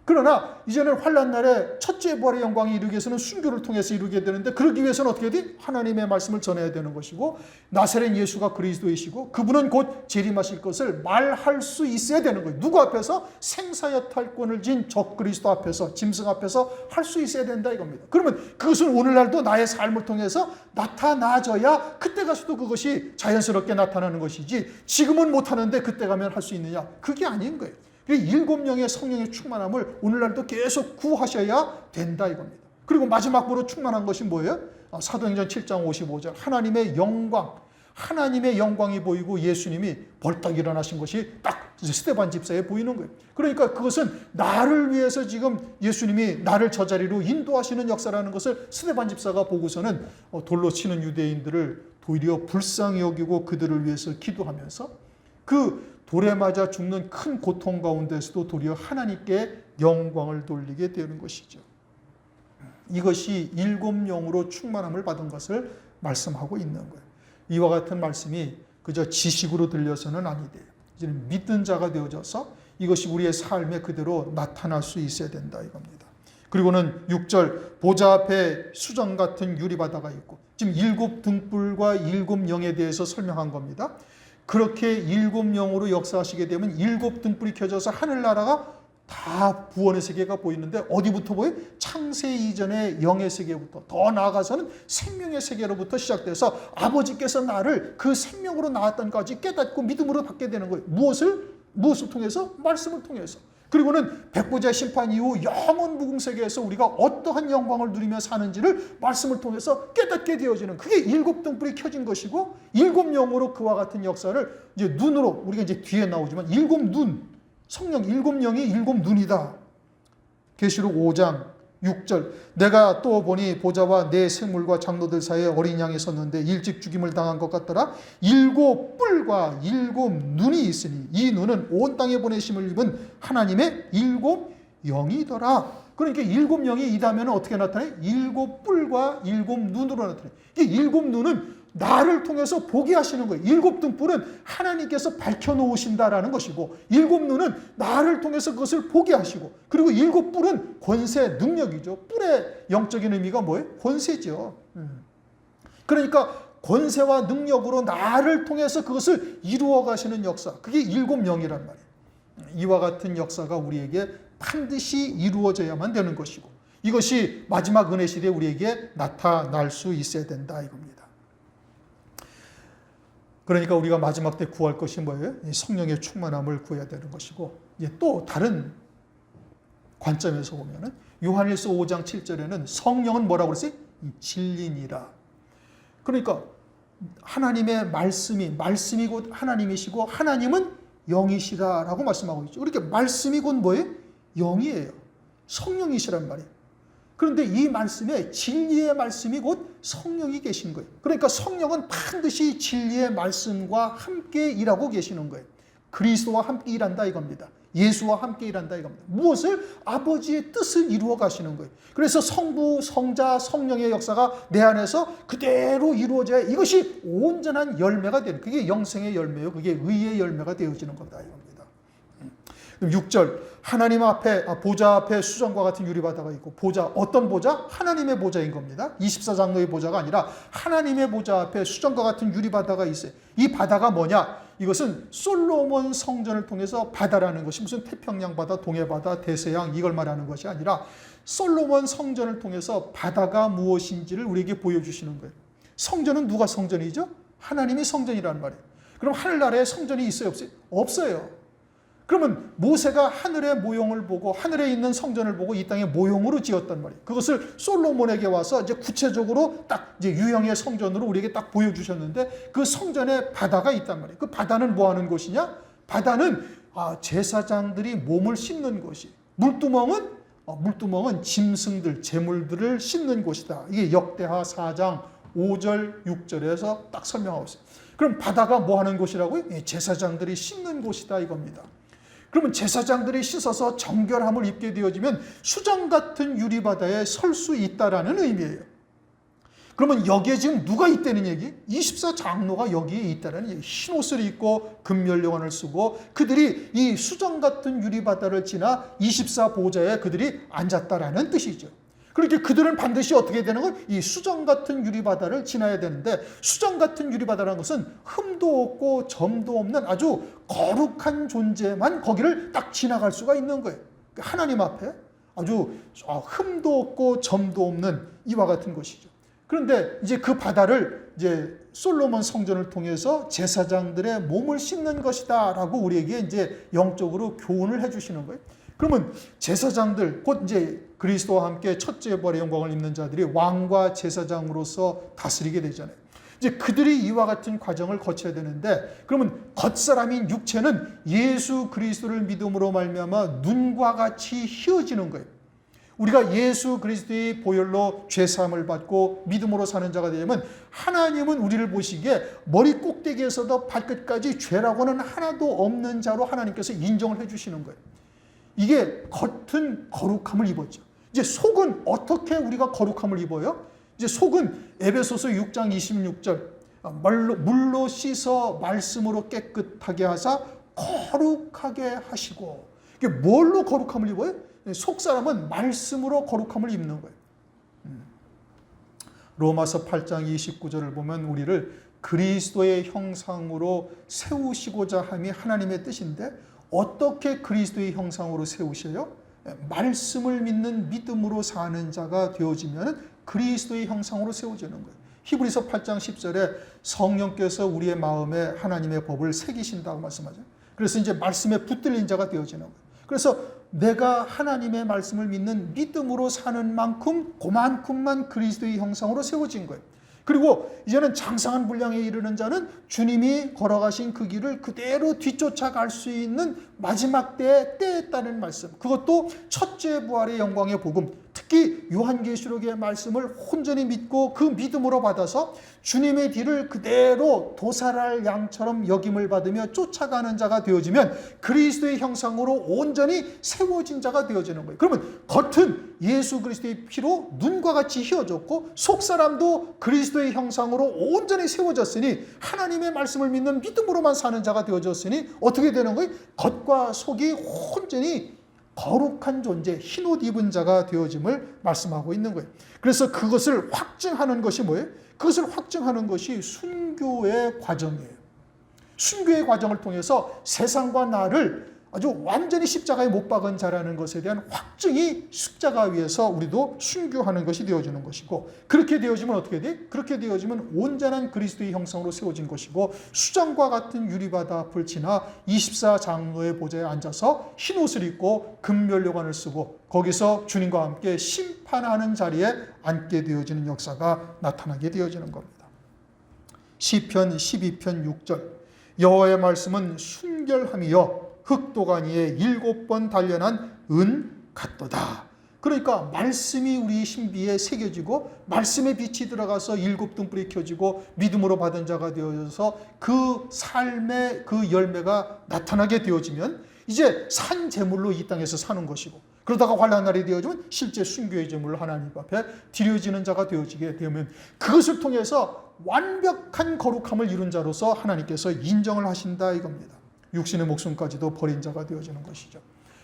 그러나 이제는 환난 날에 첫째 부활의 영광이 이루기 위해서는 순교를 통해서 이루게 되는데, 그러기 위해서는 어떻게 돼? 하나님의 말씀을 전해야 되는 것이고, 나사렛 예수가 그리스도이시고 그분은 곧 재림하실 것을 말할 수 있어야 되는 거예요. 누구 앞에서? 생사여탈권을 진 적그리스도 앞에서, 짐승 앞에서 할 수 있어야 된다 이겁니다. 그러면 그것은 오늘날도 나의 삶을 통해서 나타나져야 그때 가서도 그것이 자연스럽게 나타나는 것이지, 지금은 못하는데 그때 가면 할 수 있느냐? 그게 아닌 거예요. 7명의 성령의 충만함을 오늘날도 계속 구하셔야 된다 이겁니다. 그리고 마지막으로 충만한 것이 뭐예요? 사도행전 7장 55절 하나님의 영광이 보이고 예수님이 벌떡 일어나신 것이 딱 스데반 집사에 보이는 거예요. 그러니까 그것은 나를 위해서 지금 예수님이 나를 저 자리로 인도하시는 역사라는 것을 스데반 집사가 보고서는 돌로 치는 유대인들을 도리어 불쌍히 여기고 그들을 위해서 기도하면서 그 돌에 맞아 죽는 큰 고통 가운데서도 도리어 하나님께 영광을 돌리게 되는 것이죠. 이것이 7영으로 충만함을 받은 것을 말씀하고 있는 거예요. 이와 같은 말씀이 그저 지식으로 들려서는 아니 돼요. 이제는 믿는 자가 되어져서 이것이 우리의 삶에 그대로 나타날 수 있어야 된다 이겁니다. 그리고는 6절 보좌 앞에 수정 같은 유리바다가 있고, 지금 7등불과 7영에 대해서 설명한 겁니다. 그렇게 7영으로 역사하시게 되면 7등불이 켜져서 하늘나라가 다 구원의 세계가 보이는데, 어디부터 보여요? 창세 이전의 영의 세계부터, 더 나아가서는 생명의 세계로부터 시작돼서 아버지께서 나를 그 생명으로 낳았던 것까지 깨닫고 믿음으로 받게 되는 거예요. 무엇을 통해서? 말씀을 통해서. 그리고는 백보자 심판 이후 영원 무궁 세계에서 우리가 어떠한 영광을 누리며 사는지를 말씀을 통해서 깨닫게 되어지는, 그게 7등불이 켜진 것이고, 7영으로 그와 같은 역사를 이제 눈으로, 우리가 이제 뒤에 나오지만 7눈, 성령 7영이 7눈이다. 계시록 5장 6절 내가 또 보니 보좌와 네 생물과 장로들 사이에 어린 양이 섰는데 일찍 죽임을 당한 것 같더라. 7뿔과 7눈이 있으니 이 눈은 온 땅에 보내심을 입은 하나님의 7영이더라. 그러니까 7영이 이다면 어떻게 나타나요? 7뿔과 7눈으로 나타나요. 이 7눈은 나를 통해서 보게 하시는 거예요. 7등불은 하나님께서 밝혀놓으신다라는 것이고, 7눈은 나를 통해서 그것을 보게 하시고, 그리고 7뿔은 권세, 능력이죠. 뿔의 영적인 의미가 뭐예요? 권세죠. 그러니까 권세와 능력으로 나를 통해서 그것을 이루어 가시는 역사, 그게 7영이란 말이에요. 이와 같은 역사가 우리에게 반드시 이루어져야만 되는 것이고, 이것이 마지막 은혜 시대에 우리에게 나타날 수 있어야 된다 이겁니다. 그러니까 우리가 마지막 때 구할 것이 뭐예요? 성령의 충만함을 구해야 되는 것이고, 또 다른 관점에서 보면은 요한일서 5장 7절에는 성령은 뭐라고 그랬어요? 진리니라. 그러니까 하나님의 말씀이 곧 하나님이시고 하나님은 영이시라라고 말씀하고 있죠. 그러니까 말씀이 곧 뭐예요? 영이에요. 성령이시란 말이에요. 그런데 이 말씀에 진리의 말씀이 곧 성령이 계신 거예요. 그러니까 성령은 반드시 진리의 말씀과 함께 일하고 계시는 거예요. 그리스도와 함께 일한다 이겁니다. 예수와 함께 일한다 이겁니다. 무엇을? 아버지의 뜻을 이루어 가시는 거예요. 그래서 성부, 성자, 성령의 역사가 내 안에서 그대로 이루어져야 이것이 온전한 열매가 되는, 그게 영생의 열매요. 그게 의의 열매가 되어지는 거다 이겁니다. 6절 하나님 앞에 보좌 앞에 수정과 같은 유리바다가 있고, 보좌, 어떤 보좌? 하나님의 보좌인 겁니다. 24장로의 보좌가 아니라 하나님의 보좌 앞에 수정과 같은 유리바다가 있어요. 이 바다가 뭐냐? 이것은 솔로몬 성전을 통해서 바다라는 것이 무슨 태평양 바다, 동해 바다, 대서양 이걸 말하는 것이 아니라 솔로몬 성전을 통해서 바다가 무엇인지를 우리에게 보여주시는 거예요. 성전은 누가 성전이죠? 하나님이 성전이라는 말이에요. 그럼 하늘나라에 성전이 있어요? 없어요? 없어요. 그러면 모세가 하늘의 모형을 보고 하늘에 있는 성전을 보고 이 땅에 모형으로 지었단 말이에요. 그것을 솔로몬에게 와서 이제 구체적으로 딱 이제 유형의 성전으로 우리에게 딱 보여주셨는데, 그 성전에 바다가 있단 말이에요. 그 바다는 뭐 하는 곳이냐? 바다는 제사장들이 몸을 씻는 곳이, 물두멍은 짐승들, 재물들을 씻는 곳이다. 이게 역대하 4장 5절 6절에서 딱 설명하고 있어요. 그럼 바다가 뭐 하는 곳이라고요? 제사장들이 씻는 곳이다 이겁니다. 그러면 제사장들이 씻어서 정결함을 입게 되어지면 수정 같은 유리바다에 설 수 있다라는 의미예요. 그러면 여기에 지금 누가 있다는 얘기? 24장로가 여기에 있다는 얘기. 흰 옷을 입고 금면류관을 쓰고 그들이 이 수정 같은 유리바다를 지나 24보좌에 그들이 앉았다라는 뜻이죠. 그렇게 그들은 반드시 어떻게 되는 건 이 수정 같은 유리바다를 지나야 되는데, 수정 같은 유리바다라는 것은 흠도 없고 점도 없는 아주 거룩한 존재만 거기를 딱 지나갈 수가 있는 거예요. 하나님 앞에 아주 흠도 없고 점도 없는 이와 같은 것이죠. 그런데 이제 그 바다를 이제 솔로몬 성전을 통해서 제사장들의 몸을 씻는 것이다라고 우리에게 이제 영적으로 교훈을 해주시는 거예요. 그러면 제사장들, 곧 이제 그리스도와 함께 첫째 부활의 영광을 입는 자들이 왕과 제사장으로서 다스리게 되잖아요. 이제 그들이 이와 같은 과정을 거쳐야 되는데, 그러면 겉사람인 육체는 예수 그리스도를 믿음으로 말미암아 눈과 같이 희어지는 거예요. 우리가 예수 그리스도의 보혈로 죄사함을 받고 믿음으로 사는 자가 되면 하나님은 우리를 보시기에 머리 꼭대기에서도 발끝까지 죄라고는 하나도 없는 자로 하나님께서 인정을 해주시는 거예요. 이게 겉은 거룩함을 입었죠. 이제 속은 어떻게 우리가 거룩함을 입어요? 이제 속은 에베소서 6장 26절 물로 씻어 말씀으로 깨끗하게 하사 거룩하게 하시고, 이게 뭘로 거룩함을 입어요? 속 사람은 말씀으로 거룩함을 입는 거예요. 로마서 8장 29절을 보면 우리를 그리스도의 형상으로 세우시고자 함이 하나님의 뜻인데, 어떻게 그리스도의 형상으로 세우셔요? 말씀을 믿는 믿음으로 사는 자가 되어지면 그리스도의 형상으로 세워지는 거예요. 히브리서 8장 10절에 성령께서 우리의 마음에 하나님의 법을 새기신다고 말씀하죠. 그래서 이제 말씀에 붙들린 자가 되어지는 거예요. 그래서 내가 하나님의 말씀을 믿는 믿음으로 사는 만큼 그만큼만 그리스도의 형상으로 세워진 거예요. 그리고 이제는 장성한 분량에 이르는 자는 주님이 걸어가신 그 길을 그대로 뒤쫓아갈 수 있는 마지막 때에 때했다는 말씀. 그것도 첫째 부활의 영광의 복음, 특히 요한계시록의 말씀을 온전히 믿고 그 믿음으로 받아서 주님의 뒤를 그대로 도살할 양처럼 여김을 받으며 쫓아가는 자가 되어지면 그리스도의 형상으로 온전히 세워진 자가 되어지는 거예요. 그러면 겉은 예수 그리스도의 피로 눈과 같이 휘어졌고 속사람도 그리스도의 형상으로 온전히 세워졌으니 하나님의 말씀을 믿는 믿음으로만 사는 자가 되어졌으니 어떻게 되는 거예요? 겉과 속이 온전히 거룩한 존재, 흰옷 입은 자가 되어짐을 말씀하고 있는 거예요. 그래서 그것을 확증하는 것이 뭐예요? 그것을 확증하는 것이 순교의 과정이에요. 순교의 과정을 통해서 세상과 나를 아주 완전히 십자가에 못 박은 자라는 것에 대한 확증이 십자가 위에서 우리도 순교하는 것이 되어지는 것이고, 그렇게 되어지면 어떻게 돼? 그렇게 되어지면 온전한 그리스도의 형상으로 세워진 것이고, 수정과 같은 유리바다 앞을 지나 24장로의 보좌에 앉아서 흰옷을 입고 금면류관을 쓰고 거기서 주님과 함께 심판하는 자리에 앉게 되어지는 역사가 나타나게 되어지는 겁니다. 시편 12편 6절 여호와의 말씀은 순결함이여 흑도가니에 7번 단련한 은 같도다. 그러니까 말씀이 우리 신비에 새겨지고 말씀의 빛이 들어가서 7등불이 켜지고 믿음으로 받은 자가 되어져서 그 삶의 그 열매가 나타나게 되어지면 이제 산 제물로 이 땅에서 사는 것이고, 그러다가 환난 날이 되어지면 실제 순교의 제물로 하나님 앞에 드려지는 자가 되어지게 되면 그것을 통해서 완벽한 거룩함을 이룬 자로서 하나님께서 인정을 하신다 이겁니다. 육신의 목숨까지도 버린 자가 되어지는 것이죠.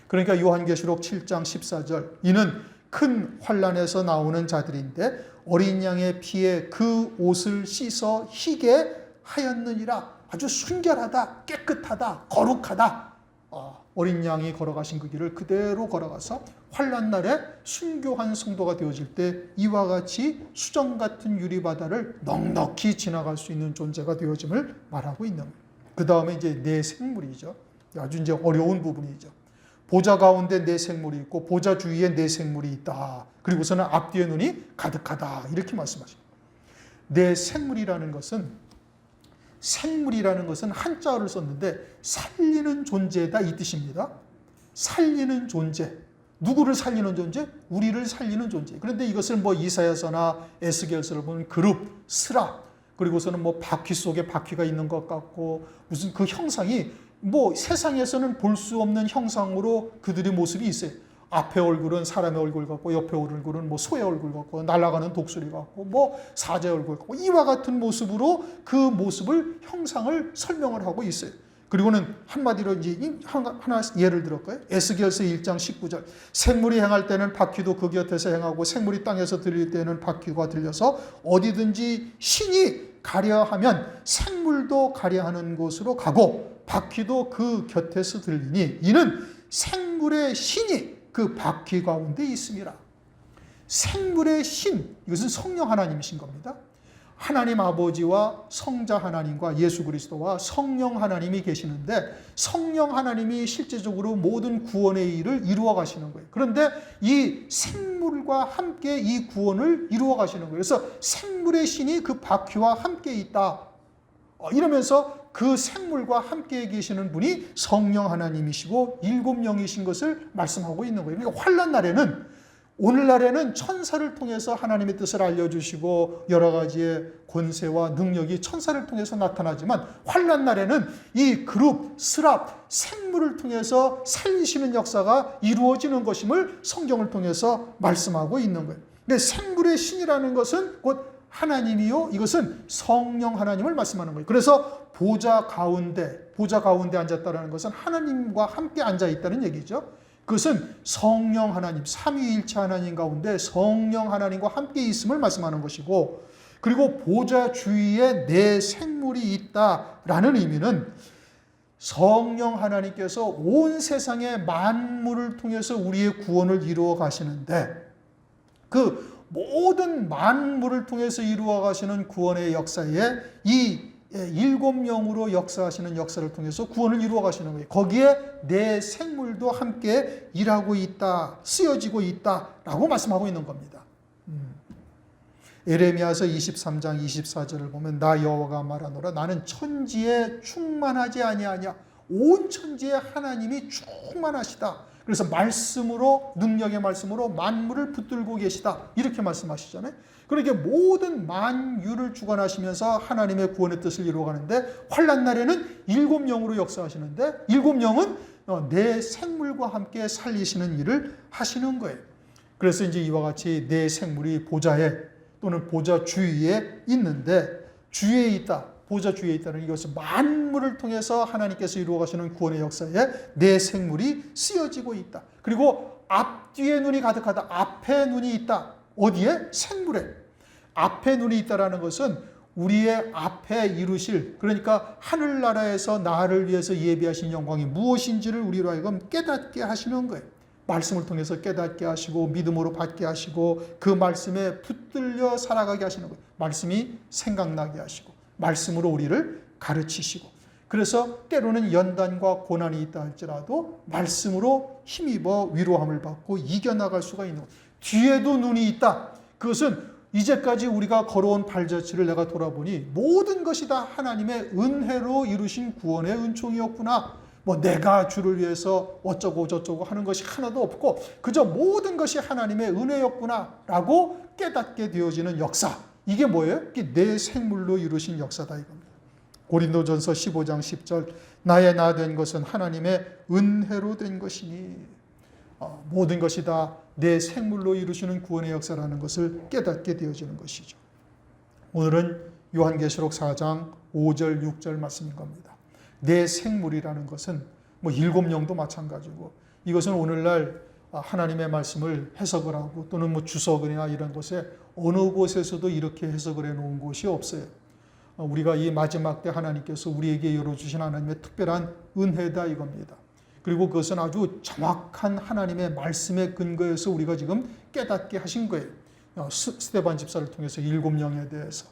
그러니까 요한계시록 7장 14절 이는 큰 환난에서 나오는 자들인데 어린 양의 피에 그 옷을 씻어 희게 하였느니라. 아주 순결하다, 깨끗하다, 거룩하다. 어린 양이 걸어가신 그 길을 그대로 걸어가서 환난 날에 순교한 성도가 되어질 때 이와 같이 수정 같은 유리바다를 넉넉히 지나갈 수 있는 존재가 되어짐을 말하고 있는 거예요. 그 다음에 이제 내 생물이죠. 아주 이제 어려운 부분이죠. 보좌 가운데 내 생물이 있고 보좌 주위에 내 생물이 있다. 그리고서는 앞뒤에 눈이 가득하다. 이렇게 말씀하십니다. 내 생물이라는 것은 한자어를 썼는데 살리는 존재다 이 뜻입니다. 살리는 존재. 누구를 살리는 존재? 우리를 살리는 존재. 그런데 이것을 뭐 이사야서나 에스겔서를 보면 그룹, 스라, 그리고서는 뭐 바퀴 속에 바퀴가 있는 것 같고 무슨 그 형상이 뭐 세상에서는 볼 수 없는 형상으로 그들의 모습이 있어요. 앞에 얼굴은 사람의 얼굴 같고 옆에 얼굴은 뭐 소의 얼굴 같고 날아가는 독수리 같고 뭐 사자의 얼굴 같고 이와 같은 모습으로 그 모습을 형상을 설명을 하고 있어요. 그리고는 한마디로 이제 하나 예를 들을까요? 에스겔서 1장 19절. 생물이 행할 때는 바퀴도 그 곁에서 행하고 생물이 땅에서 들릴 때는 바퀴가 들려서 어디든지 신이 가려하면 생물도 가려하는 곳으로 가고 바퀴도 그 곁에서 들리니 이는 생물의 신이 그 바퀴 가운데 있습니다. 생물의 신, 이것은 성령 하나님이신 겁니다. 하나님 아버지와 성자 하나님과 예수 그리스도와 성령 하나님이 계시는데 성령 하나님이 실제적으로 모든 구원의 일을 이루어 가시는 거예요. 그런데 이 생물과 함께 이 구원을 이루어 가시는 거예요. 그래서 생물의 신이 그 바퀴와 함께 있다. 이러면서 그 생물과 함께 계시는 분이 성령 하나님이시고 일곱 영이신 것을 말씀하고 있는 거예요. 그러니까 환난 날에는 오늘날에는 천사를 통해서 하나님의 뜻을 알려주시고 여러 가지의 권세와 능력이 천사를 통해서 나타나지만 환난 날에는 이 그룹, 스랍, 생물을 통해서 살리시는 역사가 이루어지는 것임을 성경을 통해서 말씀하고 있는 거예요. 근데 생물의 신이라는 것은 곧 하나님이요, 이것은 성령 하나님을 말씀하는 거예요. 그래서 보좌 가운데 앉았다는 것은 하나님과 함께 앉아 있다는 얘기죠. 그것은 성령 하나님, 삼위일체 하나님 가운데 성령 하나님과 함께 있음을 말씀하는 것이고, 그리고 보좌 주위에 내 생물이 있다라는 의미는 성령 하나님께서 온 세상의 만물을 통해서 우리의 구원을 이루어 가시는데 그 모든 만물을 통해서 이루어 가시는 구원의 역사에 이 일곱 영으로 역사하시는 역사를 통해서 구원을 이루어 가시는 거예요. 거기에 내 생물도 함께 일하고 있다, 쓰여지고 있다라고 말씀하고 있는 겁니다. 에레미야서 23장 24절을 보면 나 여호와가 말하노라 나는 천지에 충만하지 아니하냐. 온 천지에 하나님이 충만하시다. 그래서 말씀으로, 능력의 말씀으로 만물을 붙들고 계시다. 이렇게 말씀하시잖아요. 그렇게 모든 만유를 주관하시면서 하나님의 구원의 뜻을 이루어가는데 환난 날에는 일곱 영으로 역사하시는데 일곱 영은 내 생물과 함께 살리시는 일을 하시는 거예요. 그래서 이제 이와 같이 내 생물이 보좌에 또는 보좌 주위에 있는데 주위에 있다. 보좌 주위에 있다는 이것은 만물을 통해서 하나님께서 이루어 가시는 구원의 역사에 내 생물이 쓰여지고 있다. 그리고 앞뒤에 눈이 가득하다. 앞에 눈이 있다. 어디에? 생물에. 앞에 눈이 있다라는 것은 우리의 앞에 이루실, 그러니까 하늘나라에서 나를 위해서 예비하신 영광이 무엇인지를 우리로 하여금 깨닫게 하시는 거예요. 말씀을 통해서 깨닫게 하시고 믿음으로 받게 하시고 그 말씀에 붙들려 살아가게 하시는 거예요. 말씀이 생각나게 하시고 말씀으로 우리를 가르치시고, 그래서 때로는 연단과 고난이 있다 할지라도 말씀으로 힘입어 위로함을 받고 이겨나갈 수가 있는 거예요. 뒤에도 눈이 있다. 그것은 이제까지 우리가 걸어온 발자취를 내가 돌아보니 모든 것이 다 하나님의 은혜로 이루신 구원의 은총이었구나. 뭐 내가 주를 위해서 어쩌고 저쩌고 하는 것이 하나도 없고 그저 모든 것이 하나님의 은혜였구나 라고 깨닫게 되어지는 역사. 이게 뭐예요? 이게 내 생물로 이루신 역사다 이겁니다. 고린도전서 15장 10절 나의 나 된 것은 하나님의 은혜로 된 것이니 모든 것이 다 내 생물로 이루시는 구원의 역사라는 것을 깨닫게 되어지는 것이죠. 오늘은 요한계시록 4장 5절 6절 말씀인 겁니다. 내 생물이라는 것은 뭐 일곱 영도 마찬가지고 이것은 오늘날 하나님의 말씀을 해석을 하고 또는 뭐 주석이나 이런 곳에 어느 곳에서도 이렇게 해석을 해놓은 곳이 없어요. 우리가 이 마지막 때 하나님께서 우리에게 열어주신 하나님의 특별한 은혜다 이겁니다. 그리고 그것은 아주 정확한 하나님의 말씀의 근거에서 우리가 지금 깨닫게 하신 거예요. 스데반 집사를 통해서 일곱 영에 대해서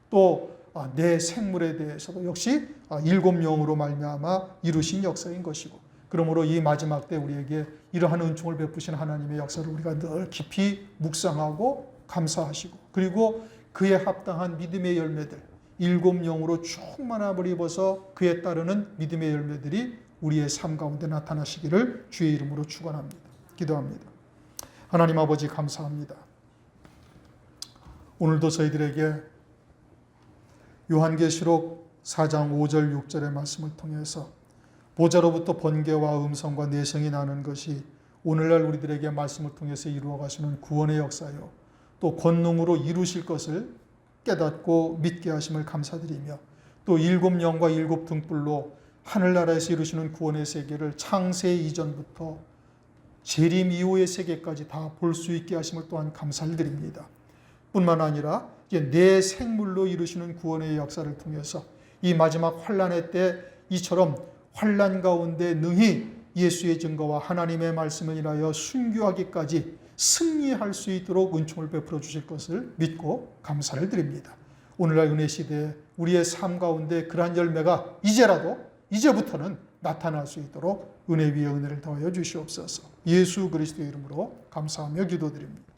또 내 생물에 대해서도 역시 일곱 영으로 말미암아 이루신 역사인 것이고, 그러므로 이 마지막 때 우리에게 이러한 은총을 베푸신 하나님의 역사를 우리가 늘 깊이 묵상하고 감사하시고, 그리고 그에 합당한 믿음의 열매들, 일곱 영으로 충만함을 입어서 그에 따르는 믿음의 열매들이 우리의 삶 가운데 나타나시기를 주의 이름으로 축원합니다. 기도합니다. 하나님 아버지 감사합니다. 오늘도 저희들에게 요한계시록 4장 5절 6절의 말씀을 통해서 보좌로부터 번개와 음성과 내성이 나는 것이 오늘날 우리들에게 말씀을 통해서 이루어 가시는 구원의 역사요, 또 권능으로 이루실 것을 깨닫고 믿게 하심을 감사드리며, 또 7영과 7등불로 하늘나라에서 이루시는 구원의 세계를 창세 이전부터 재림 이후의 세계까지 다 볼 수 있게 하심을 또한 감사를 드립니다. 뿐만 아니라 이제 내 생물로 이루시는 구원의 역사를 통해서 이 마지막 환란의 때 이처럼 환란 가운데 능히 예수의 증거와 하나님의 말씀을 인하여 순교하기까지 승리할 수 있도록 은총을 베풀어 주실 것을 믿고 감사를 드립니다. 오늘날 은혜 시대에 우리의 삶 가운데 그러한 열매가 이제부터는 나타날 수 있도록 은혜 위에 은혜를 더하여 주시옵소서. 예수 그리스도의 이름으로 감사하며 기도드립니다.